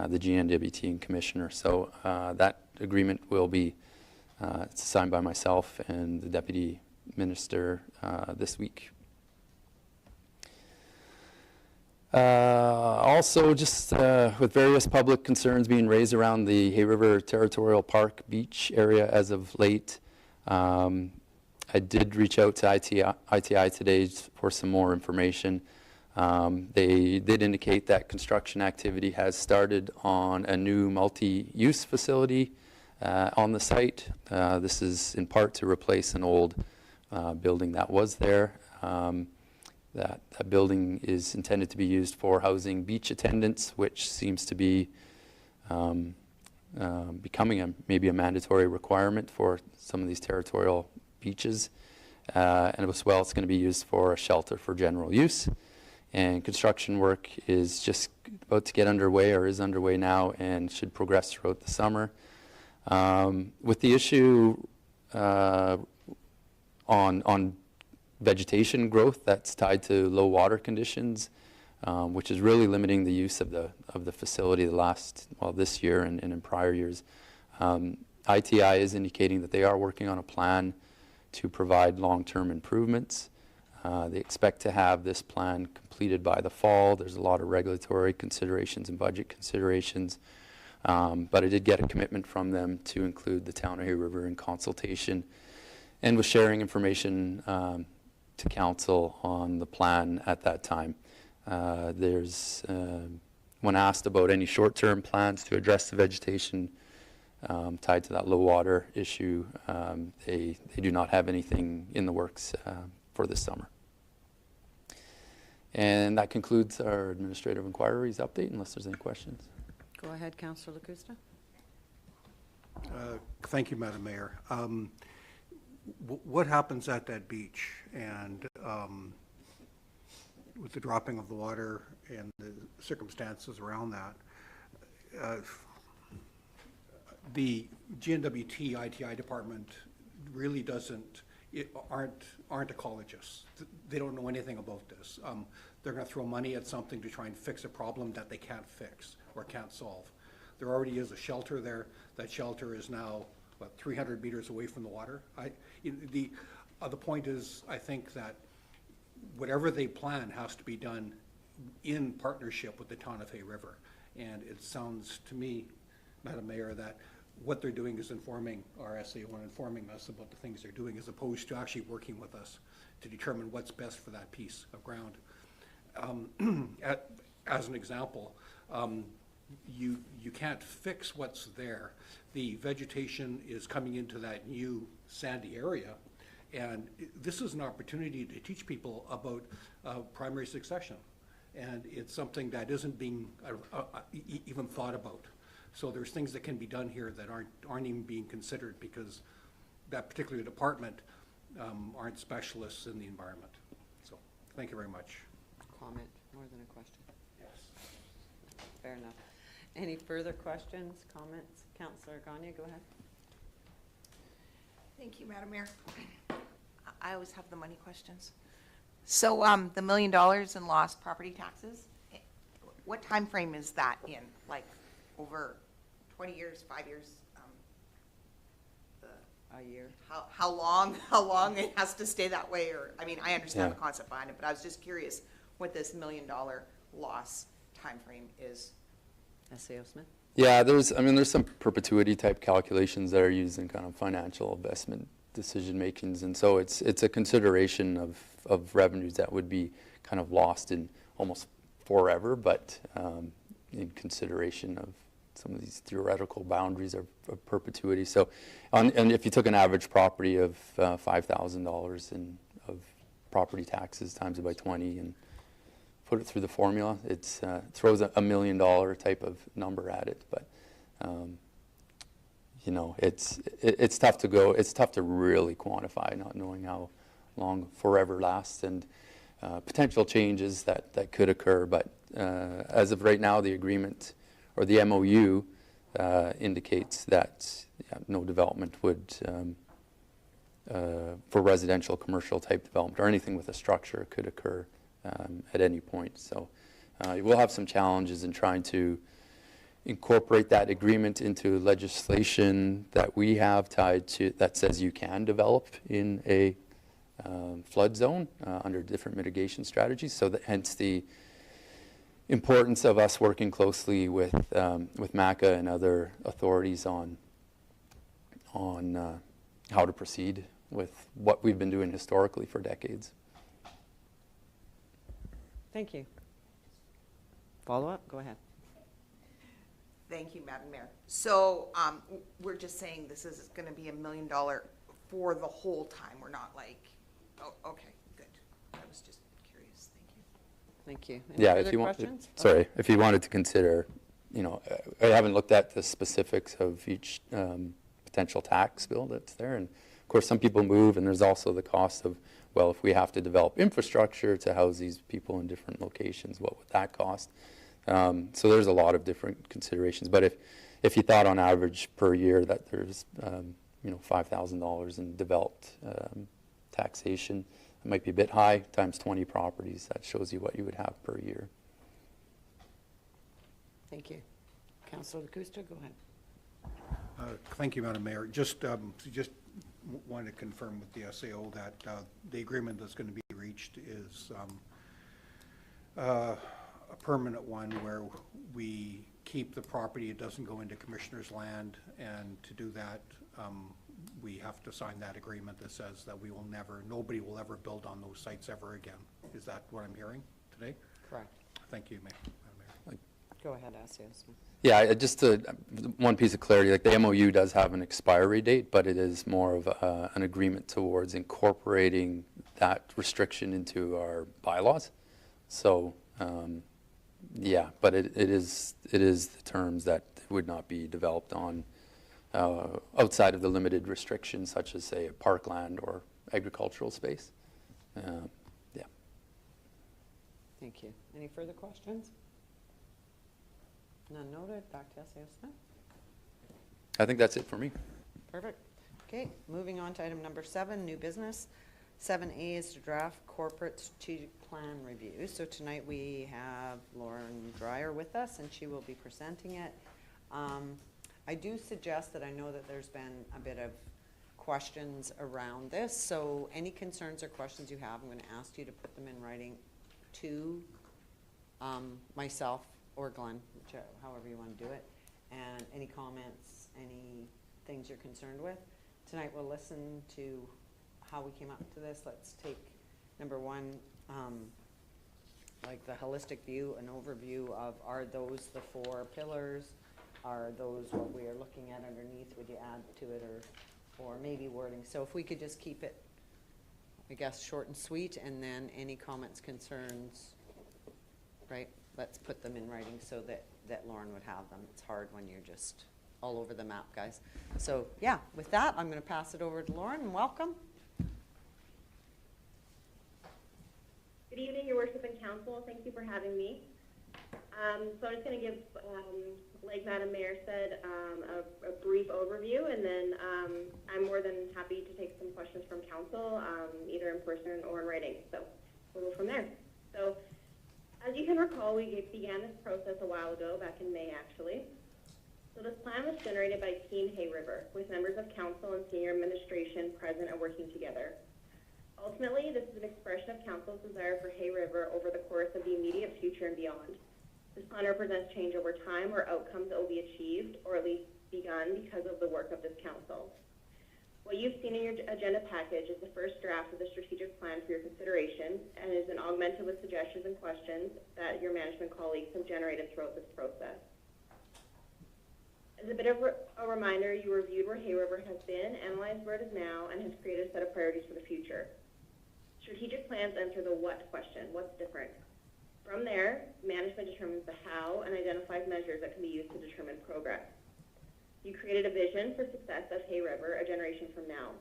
the GNWT and commissioner. So that agreement will be signed by myself and the deputy minister this week. Also, just with various public concerns being raised around the Hay River Territorial Park beach area as of late, I did reach out to ITI today for some more information. They did indicate that construction activity has started on a new multi-use facility on the site. This is in part to replace an old building that was there. That building is intended to be used for housing beach attendants, which seems to be becoming maybe a mandatory requirement for some of these territorial beaches. And as well, it's going to be used for a shelter for general use. And construction work is just about to get underway, or is underway now, and should progress throughout the summer. With the issue on vegetation growth that's tied to low water conditions, which is really limiting the use of the facility this year and in prior years. ITI is indicating that they are working on a plan to provide long-term improvements. They expect to have this plan completed by the fall. There's a lot of regulatory considerations and budget considerations, but I did get a commitment from them to include the town of Hay River in consultation and was sharing information to council on the plan at that time. When asked about any short-term plans to address the vegetation tied to that low water issue, they do not have anything in the works for this summer. And that concludes our administrative inquiries update, unless there's any questions. Go ahead, Councillor Lacusta. Thank you, Madam Mayor. What happens at that beach and with the dropping of the water and the circumstances around that? The GNWT ITI department really aren't ecologists. They don't know anything about this. They're going to throw money at something to try and fix a problem that they can't fix or can't solve. There already is a shelter there. That shelter is now, 300 meters away from the water. The point is, I think that whatever they plan has to be done in partnership with the town of Hay River. And it sounds to me, Madam Mayor, that what they're doing is informing our SAO and informing us about the things they're doing, as opposed to actually working with us to determine what's best for that piece of ground. As an example, you can't fix what's there. The vegetation is coming into that new sandy area, and this is an opportunity to teach people about primary succession, and it's something that isn't being even thought about. So there's things that can be done here that aren't even being considered because that particular department aren't specialists in the environment. So thank you very much. Comment more than a question. Yes. Fair enough. Any further questions, comments? Councillor Gagne, go ahead. Thank you, Madam Mayor. I always have the money questions. So, the $1 million in lost property taxes, what time frame is that in? Like, over 20 years, 5 years? A year. How long it has to stay that way, or, I mean, I understand the Yeah. concept behind it, but I was just curious what this $1 million loss timeframe is. SAO Smith? Yeah, there's some perpetuity type calculations that are used in kind of financial investment decision makings, and so it's a consideration of revenues that would be kind of lost in almost forever, but in consideration of some of these theoretical boundaries of perpetuity. So, and if you took an average property of $5,000 of property taxes times it by 20 and put it through the formula, it throws a $1 million type of number at it. But you know, it's tough to go. It's tough to really quantify, not knowing how long forever lasts, and potential changes that could occur. But as of right now, the agreement or the MOU indicates that no development would, for residential, commercial type development or anything with a structure, could occur at any point. So we'll have some challenges in trying to incorporate that agreement into legislation that we have tied to, that says you can develop in a flood zone under different mitigation strategies. So that, hence the importance of us working closely with MACA and other authorities on how to proceed with what we've been doing historically for decades. Thank you. Follow-up? Go ahead. Thank you, Madam Mayor. So, we're just saying this is gonna be $1 million for the whole time. We're not like, oh, okay, good. I was just curious. Thank you. Thank you. Any Yeah, further if you want, questions? sorry, if you wanted to consider, you know, I haven't looked at the specifics of each potential tax bill that's there, and of course some people move, and there's also the cost of, well, if we have to develop infrastructure to house these people in different locations, what would that cost? So there's a lot of different considerations, but if you thought on average per year that there's you know, $5,000 in developed taxation, it might be a bit high, times 20 properties, that shows you what you would have per year. Thank you. Councilor Costa, go ahead. Thank you, Madam Mayor. Just wanted to confirm with the SAO that the agreement that's going to be reached is a permanent one where we keep the property, it doesn't go into commissioner's land, and to do that, we have to sign that agreement that says that we will never, nobody will ever build on those sites ever again. Is that what I'm hearing today? Correct. Thank you, Madam Mayor. Go ahead, SAO Smith. Yeah, just one piece of clarity, like the MOU does have an expiry date, but it is more of an agreement towards incorporating that restriction into our bylaws. So, yeah, but it is the terms that would not be developed on outside of the limited restrictions, such as, say, a parkland or agricultural space. Yeah. Thank you. Any further questions? None noted. Back to SAO Smith. I think that's it for me. Perfect. Okay, moving on to item number 7, new business. 7A is to draft corporate strategic plan review. So tonight we have Lauren Dreyer with us, and she will be presenting it. I do suggest that I know that there's been a bit of questions around this, so any concerns or questions you have, I'm going to ask you to put them in writing to myself or Glenn, however you want to do it, and any comments, any things you're concerned with. Tonight we'll listen to how we came up to this. Let's take number 1, like the holistic view, an overview of, are those the 4 pillars? Are those what we are looking at underneath? Would you add to it, or maybe wording? So if we could just keep it, I guess, short and sweet, and then any comments, concerns, right? Let's put them in writing so that Lauren would have them. It's hard when you're just all over the map, guys. So yeah, with that, I'm going to pass it over to Lauren, and welcome. Good evening, Your Worship and Council. Thank you for having me. So I'm just going to give, like Madam Mayor said, a brief overview, and then I'm more than happy to take some questions from council, either in person or in writing. So we'll go from there. So as you can recall, we began this process a while ago, back in May actually. So this plan was generated by Team Hay River, with members of council and senior administration present and working together. Ultimately, this is an expression of council's desire for Hay River over the course of the immediate future and beyond. This plan represents change over time or outcomes that will be achieved or at least begun because of the work of this council. What you've seen in your agenda package is the first draft of the strategic plan for your consideration and has been augmented with suggestions and questions that your management colleagues have generated throughout this process. As a bit of a reminder, you reviewed where Hay River has been, analyzed where it is now, and has created a set of priorities for the future. Strategic plans answer the what question, what's different? From there, management determines the how and identifies measures that can be used to determine progress. You created a vision for success of Hay River a generation from now.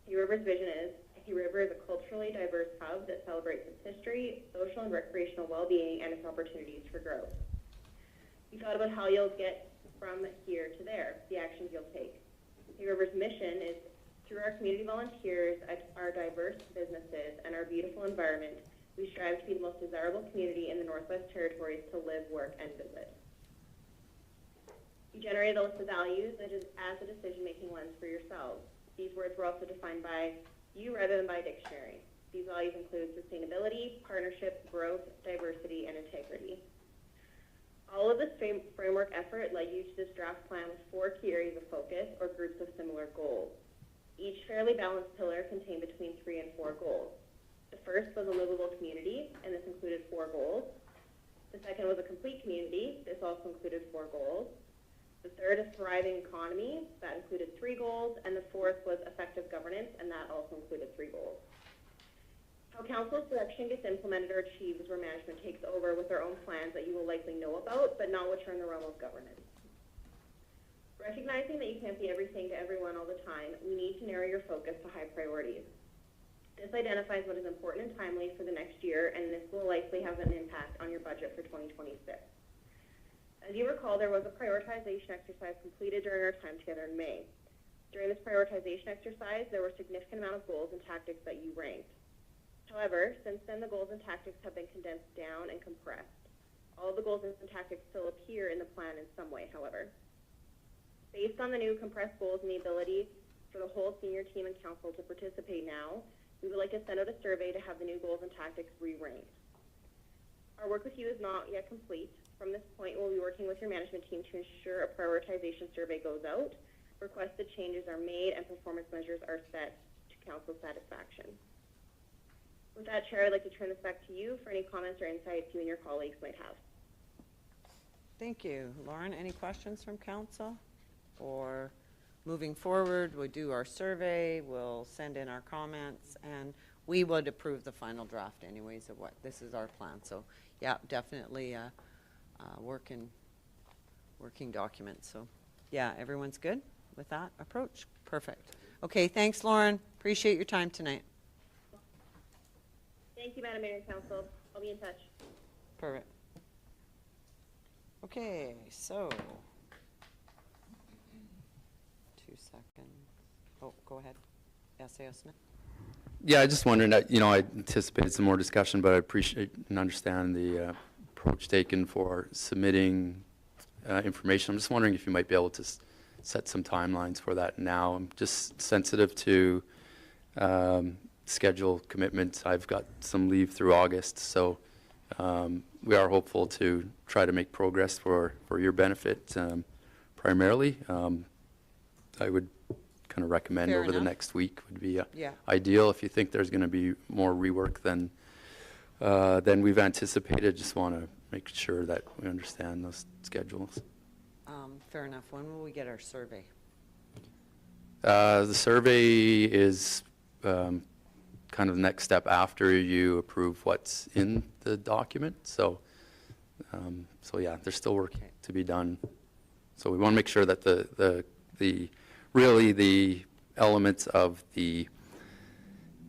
Hay River's vision is, Hay River is a culturally diverse hub that celebrates its history, social and recreational well-being, and its opportunities for growth. You thought about how you'll get from here to there, the actions you'll take. Hay River's mission is, through our community volunteers, our diverse businesses, and our beautiful environment, we strive to be the most desirable community in the Northwest Territories to live, work, and visit. You generated a list of values that is as a decision-making lens for yourselves. These words were also defined by you rather than by dictionary. These values include sustainability, partnership, growth, diversity, and integrity. All of this framework effort led you to this draft plan with 4 key areas of focus or groups of similar goals. Each fairly balanced pillar contained between 3 and 4 goals. The first was a livable community, and this included 4 goals. The second was a complete community. This also included 4 goals. The third is thriving economy. That included 3 goals. And the fourth was effective governance, and that also included 3 goals. How council's direction gets implemented or achieved is where management takes over with their own plans that you will likely know about, but not which are in the realm of governance. Recognizing that you can't be everything to everyone all the time, we need to narrow your focus to high priorities. This identifies what is important and timely for the next year, and this will likely have an impact on your budget for 2026. As you recall, there was a prioritization exercise completed during our time together in May. During this prioritization exercise, there were a significant amount of goals and tactics that you ranked. However, since then, the goals and tactics have been condensed down and compressed. All the goals and tactics still appear in the plan in some way, however. Based on the new compressed goals and the ability for the whole senior team and council to participate now, we would like to send out a survey to have the new goals and tactics re-ranked. Our work with you is not yet complete. From this point, we'll be working with your management team to ensure a prioritization survey goes out, requested changes are made, and performance measures are set to council satisfaction. With that, Chair, I'd like to turn this back to you for any comments or insights you and your colleagues might have. Thank you. Lauren, any questions from council? Or moving forward, we'll do our survey, we'll send in our comments, and we would approve the final draft anyways of what, this is our plan. So yeah, definitely a working document. So yeah, everyone's good with that approach? Perfect. Okay, thanks, Lauren. Appreciate your time tonight. Thank you, Madam Mayor and Council. I'll be in touch. Perfect. Okay, so 2 seconds. Oh, go ahead. S.A.O. Smith. Yeah, I just wondering that, I anticipated some more discussion, but I appreciate and understand the approach taken for submitting information. I'm just wondering if you might be able to set some timelines for that now. I'm just sensitive to schedule commitments. I've got some leave through August, so we are hopeful to try to make progress for your benefit primarily. I would kind of recommend Fair over the enough. next week would be Yeah. ideal. If you think there's going to be more rework than we've anticipated, just want to make sure that we understand those schedules. Fair enough. When will we get our survey? The survey is kind of the next step after you approve what's in the document. So yeah, there's still work Okay. to be done. So we want to make sure that the elements of the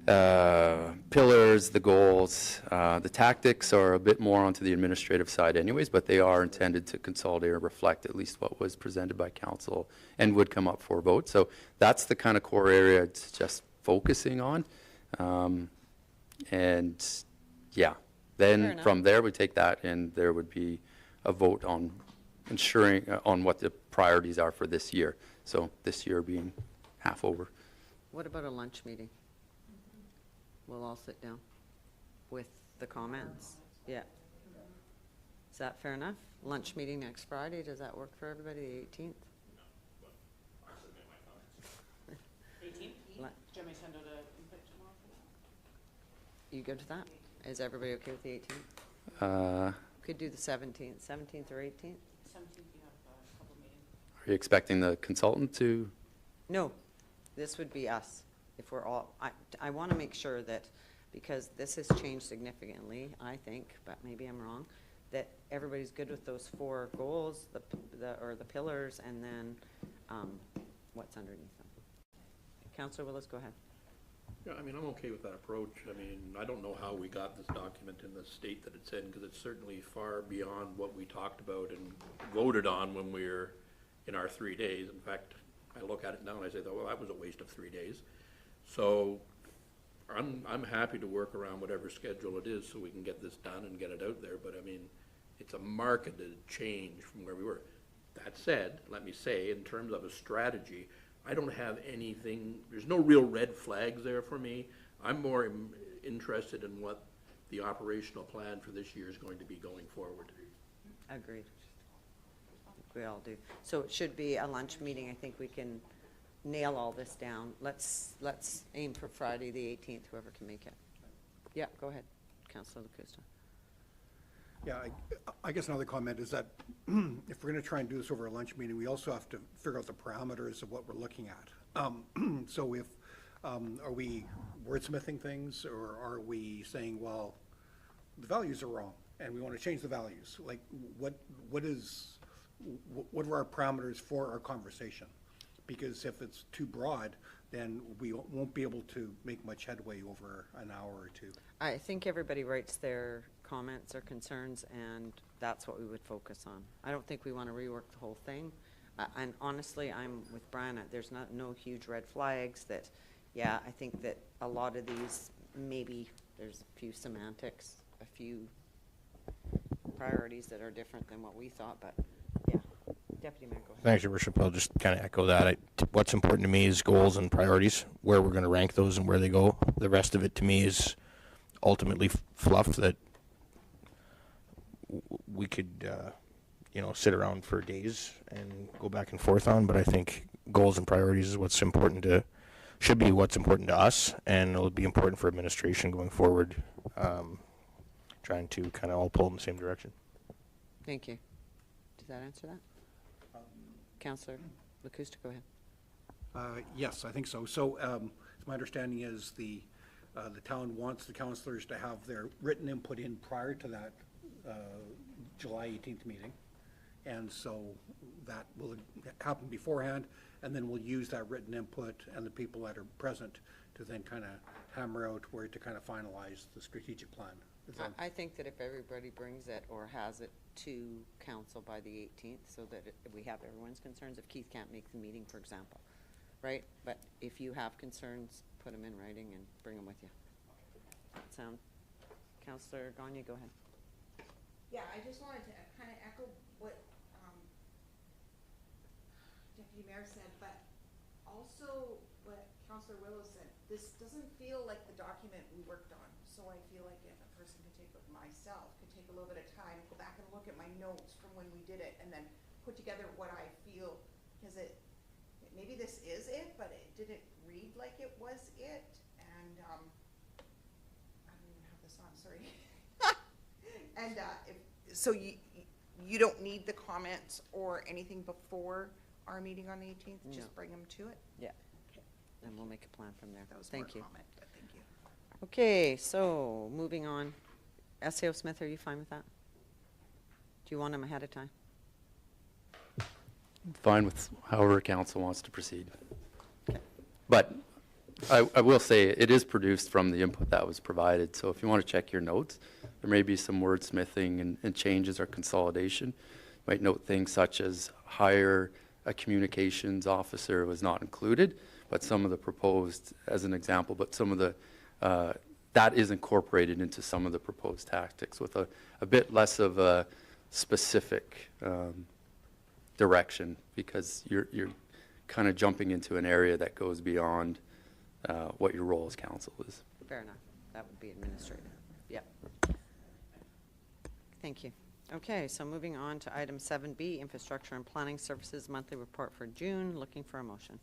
pillars, the goals. The tactics are a bit more onto the administrative side anyways, but they are intended to consolidate or reflect at least what was presented by council and would come up for a vote. So that's the kind of core area it's just focusing on. And yeah, Fair then enough. from there we take that and there would be a vote on ensuring, on what the priorities are for this year. So this year being half over. What about a lunch meeting? We'll all sit down with the comments. Yeah. Is that fair enough? Lunch meeting next Friday, does that work for everybody, the 18th? 18th? Lu- Do you want me to send out a invite tomorrow for that? You good with that? Is everybody okay with the 18th? Could do the 17th, 17th or 18th? 17th, you have a couple meetings. Are you expecting the consultant to? No, this would be us. If we're all, I want to make sure that, because this has changed significantly, I think, but maybe I'm wrong, that everybody's good with those 4 goals, or the pillars, and then what's underneath them. Councillor Willis, go ahead. Yeah, I mean, I'm okay with that approach. I mean, I don't know how we got this document in the state that it's in, because it's certainly far beyond what we talked about and voted on when we were in our 3 days. In fact, I look at it now and I say, well, that was a waste of 3 days. So I'm happy to work around whatever schedule it is so we can get this done and get it out there. But I mean, it's a marketed change from where we were. That said, let me say, in terms of a strategy, I don't have anything, there's no real red flags there for me. I'm more interested in what the operational plan for this year is going to be going forward. Agreed. We all do. So it should be a lunch meeting. I think we can nail all this down. Let's aim for Friday, the 18th, whoever can make it. Yeah, go ahead, Councillor Lacusta. Yeah, I guess another comment is that if we're going to try and do this over a lunch meeting, we also have to figure out the parameters of what we're looking at. So if, are we wordsmithing things, or are we saying, well, the values are wrong and we want to change the values? Like, what are our parameters for our conversation? Because if it's too broad, then we won't be able to make much headway over an hour or two. I think everybody writes their comments or concerns, and that's what we would focus on. I don't think we want to rework the whole thing. And honestly, I'm with Brian. There's no huge red flags that, yeah, I think that a lot of these, maybe there's a few semantics, a few priorities that are different than what we thought, but yeah. Deputy Mayor, go ahead. Thanks, Your Worship. I'll just kind of echo that. What's important to me is goals and priorities, where we're going to rank those and where they go. The rest of it to me is ultimately fluff that we could, sit around for days and go back and forth on. But I think goals and priorities is what's important should be what's important to us, and it'll be important for administration going forward, trying to kind of all pull in the same direction. Thank you. Does that answer that? Councillor Lacusta, go ahead. Yes, I think so. So my understanding is the town wants the councillors to have their written input in prior to that July 18th meeting. And so that will happen beforehand, and then we'll use that written input and the people that are present to then kind of hammer out where to kind of finalize the strategic plan. I think that if everybody brings it or has it to council by the 18th, so that we have everyone's concerns, if Keith can't make the meeting, for example, right? But if you have concerns, put them in writing and bring them with you. Sound? Councillor Gagne, go ahead. Yeah, I just wanted to kind of echo what Deputy Mayor said, but also what Councillor Willow said. This doesn't feel like the document we worked on, so I feel like if a person could take, like myself, could take a little bit of time, go back and look at my notes from when we did it, and then put together what I feel, because maybe this is it, but it didn't read like it was it, and I don't even have this on, sorry. And so you don't need the comments or anything before our meeting on the 18th? No. Just bring them to it? Yeah. And we'll make a plan from there. That was more Thank you. a comment, but thank you. Okay, so moving on. SAO Smith, are you fine with that? Do you want them ahead of time? Fine with however council wants to proceed. Okay. But I will say, it is produced from the input that was provided, so if you want to check your notes, there may be some wordsmithing and changes or consolidation. You might note things such as hire a communications officer was not included, but some of the proposed, as an example, but some of the, that is incorporated into some of the proposed tactics with a bit less of a specific direction, because you're kind of jumping into an area that goes beyond what your role as council is. Fair enough. That would be administrative. Yep. Thank you. Okay, so moving on to item 7B, Infrastructure and Planning Services Monthly Report for June. Looking for a motion.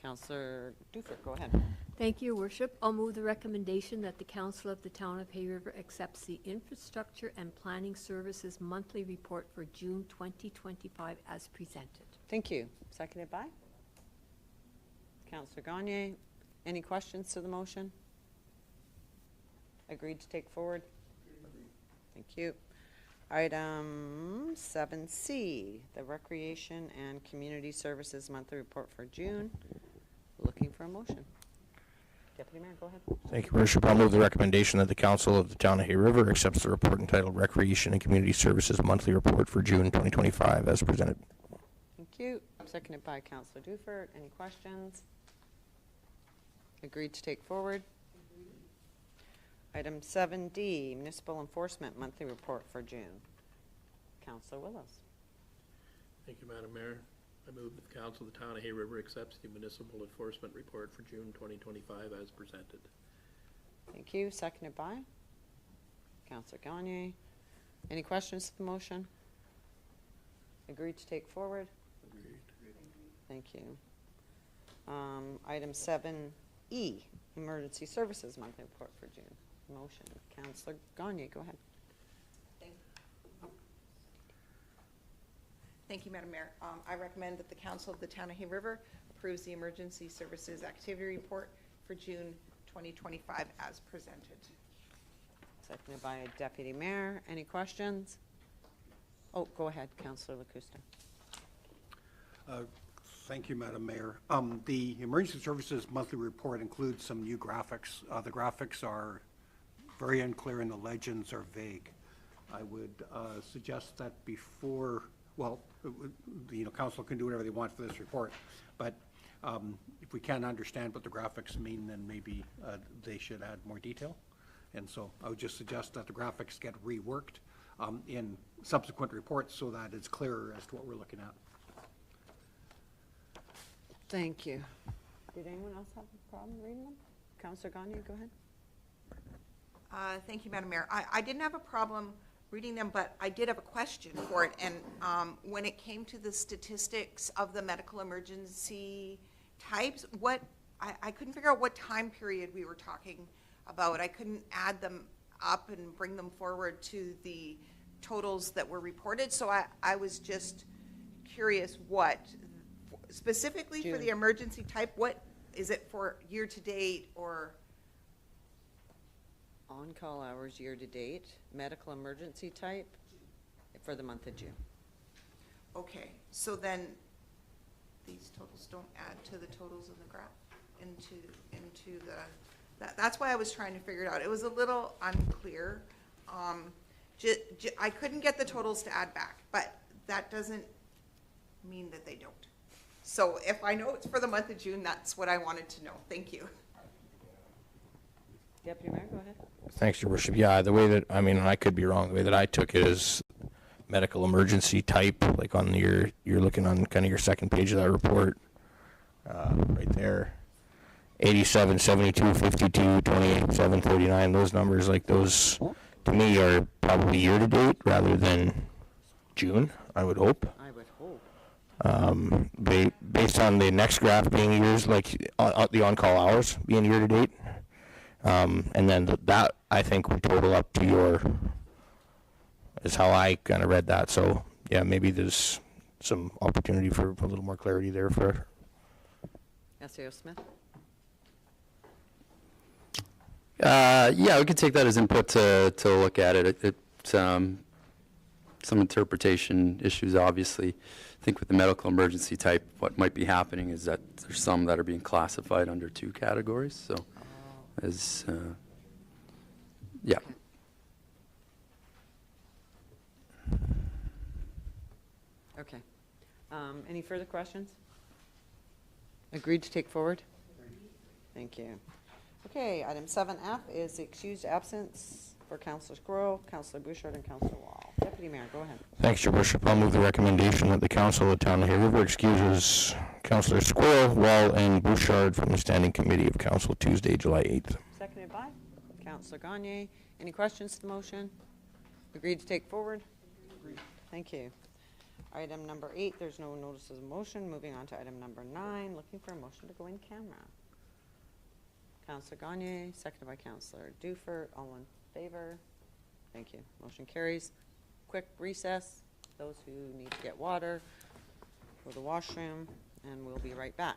Councillor Dufert, go ahead. Thank you, Your Worship. I'll move the recommendation that the Council of the Town of Hay River accepts the Infrastructure and Planning Services Monthly Report for June 2025 as presented. Thank you. Seconded by? Councillor Gagne. Any questions to the motion? Agreed to take forward? Thank you. Item 7C, the Recreation and Community Services Monthly Report for June. Looking for a motion. Deputy Mayor, go ahead. Thank you, Your Worship. I'll move the recommendation that the Council of the Town of Hay River accepts the report entitled Recreation and Community Services Monthly Report for June 2025 as presented. Thank you. Seconded by Councillor Dufert. Any questions? Agreed to take forward? Item 7D, Municipal Enforcement Monthly Report for June. Councillor Willows. Thank you, Madam Mayor. I move that the Council of the Town of Hay River accepts the Municipal Enforcement Report for June 2025 as presented. Thank you. Seconded by Councillor Gagne. Any questions to the motion? Agreed to take forward? Agreed. Thank you. Item 7E, Emergency Services Monthly Report for June. Motion. Councillor Gagne, go ahead. Thank you, Madam Mayor. I recommend that the Council of the Town of Hay River approves the Emergency Services Activity Report for June 2025 as presented. Seconded by Deputy Mayor. Any questions? Oh, go ahead, Councillor Lacusta. Thank you, Madam Mayor. The Emergency Services Monthly Report includes some new graphics. The graphics are very unclear and the legends are vague. I would suggest that before, well, council can do whatever they want for this report, but if we can't understand what the graphics mean, then maybe they should add more detail. And so I would just suggest that the graphics get reworked in subsequent reports so that it's clearer as to what we're looking at. Thank you. Did anyone else have a problem reading them? Councillor Gagne, go ahead. Thank you, Madam Mayor. I didn't have a problem reading them, but I did have a question for it. And when it came to the statistics of the medical emergency types, I couldn't figure out what time period we were talking about. I couldn't add them up and bring them forward to the totals that were reported. So I was just curious what, specifically for the emergency type, what is it for year to date or? On-call hours year-to-date, medical emergency type for the month of June. Okay, so then these totals don't add to the totals in the graph, into the, that's why I was trying to figure it out. It was a little unclear. I couldn't get the totals to add back, but that doesn't mean that they don't. So if I know it's for the month of June, that's what I wanted to know. Thank you. Deputy Mayor, go ahead. Thanks, Your Worship. Yeah, the way that, I mean, I could be wrong, the way that I took it is medical emergency type, like on you're looking on kind of your second page of that report, right there. 87, 72, 52, 28, 7, 39, those numbers, like those, to me, are probably year-to-date rather than June, I would hope. I would hope. Based on the next graph being years, like the on-call hours being year-to-date, and then that, I think, would total up to your, is how I kind of read that. So, yeah, maybe there's some opportunity for a little more clarity there for. SAO Smith? Yeah, we could take that as input to look at it. some interpretation issues, obviously. I think with the medical emergency type, what might be happening is that there's some that are being classified under 2 categories, so as, yeah. Okay. Any further questions? Agreed to take forward? Thank you. Okay, item 7F is the excused absence for Councillor Squirrel, Councillor Bouchard, and Councillor Wall. Deputy Mayor, go ahead. Thanks, Your Worship. I'll move the recommendation that the Council of the Town of Hay River excuses Councillor Squirrel, Wall, and Bouchard from the Standing Committee of Council Tuesday, July 8th. Seconded by Councillor Gagne. Any questions to the motion? Agreed to take forward? Thank you. Item number 8, there's no notices of motion. Moving on to item number 9, looking for a motion to go in camera. Councillor Gagne, seconded by Councillor Dufert. All in favor? Thank you. Motion carries. Quick recess. Those who need to get water, go to the washroom, and we'll be right back.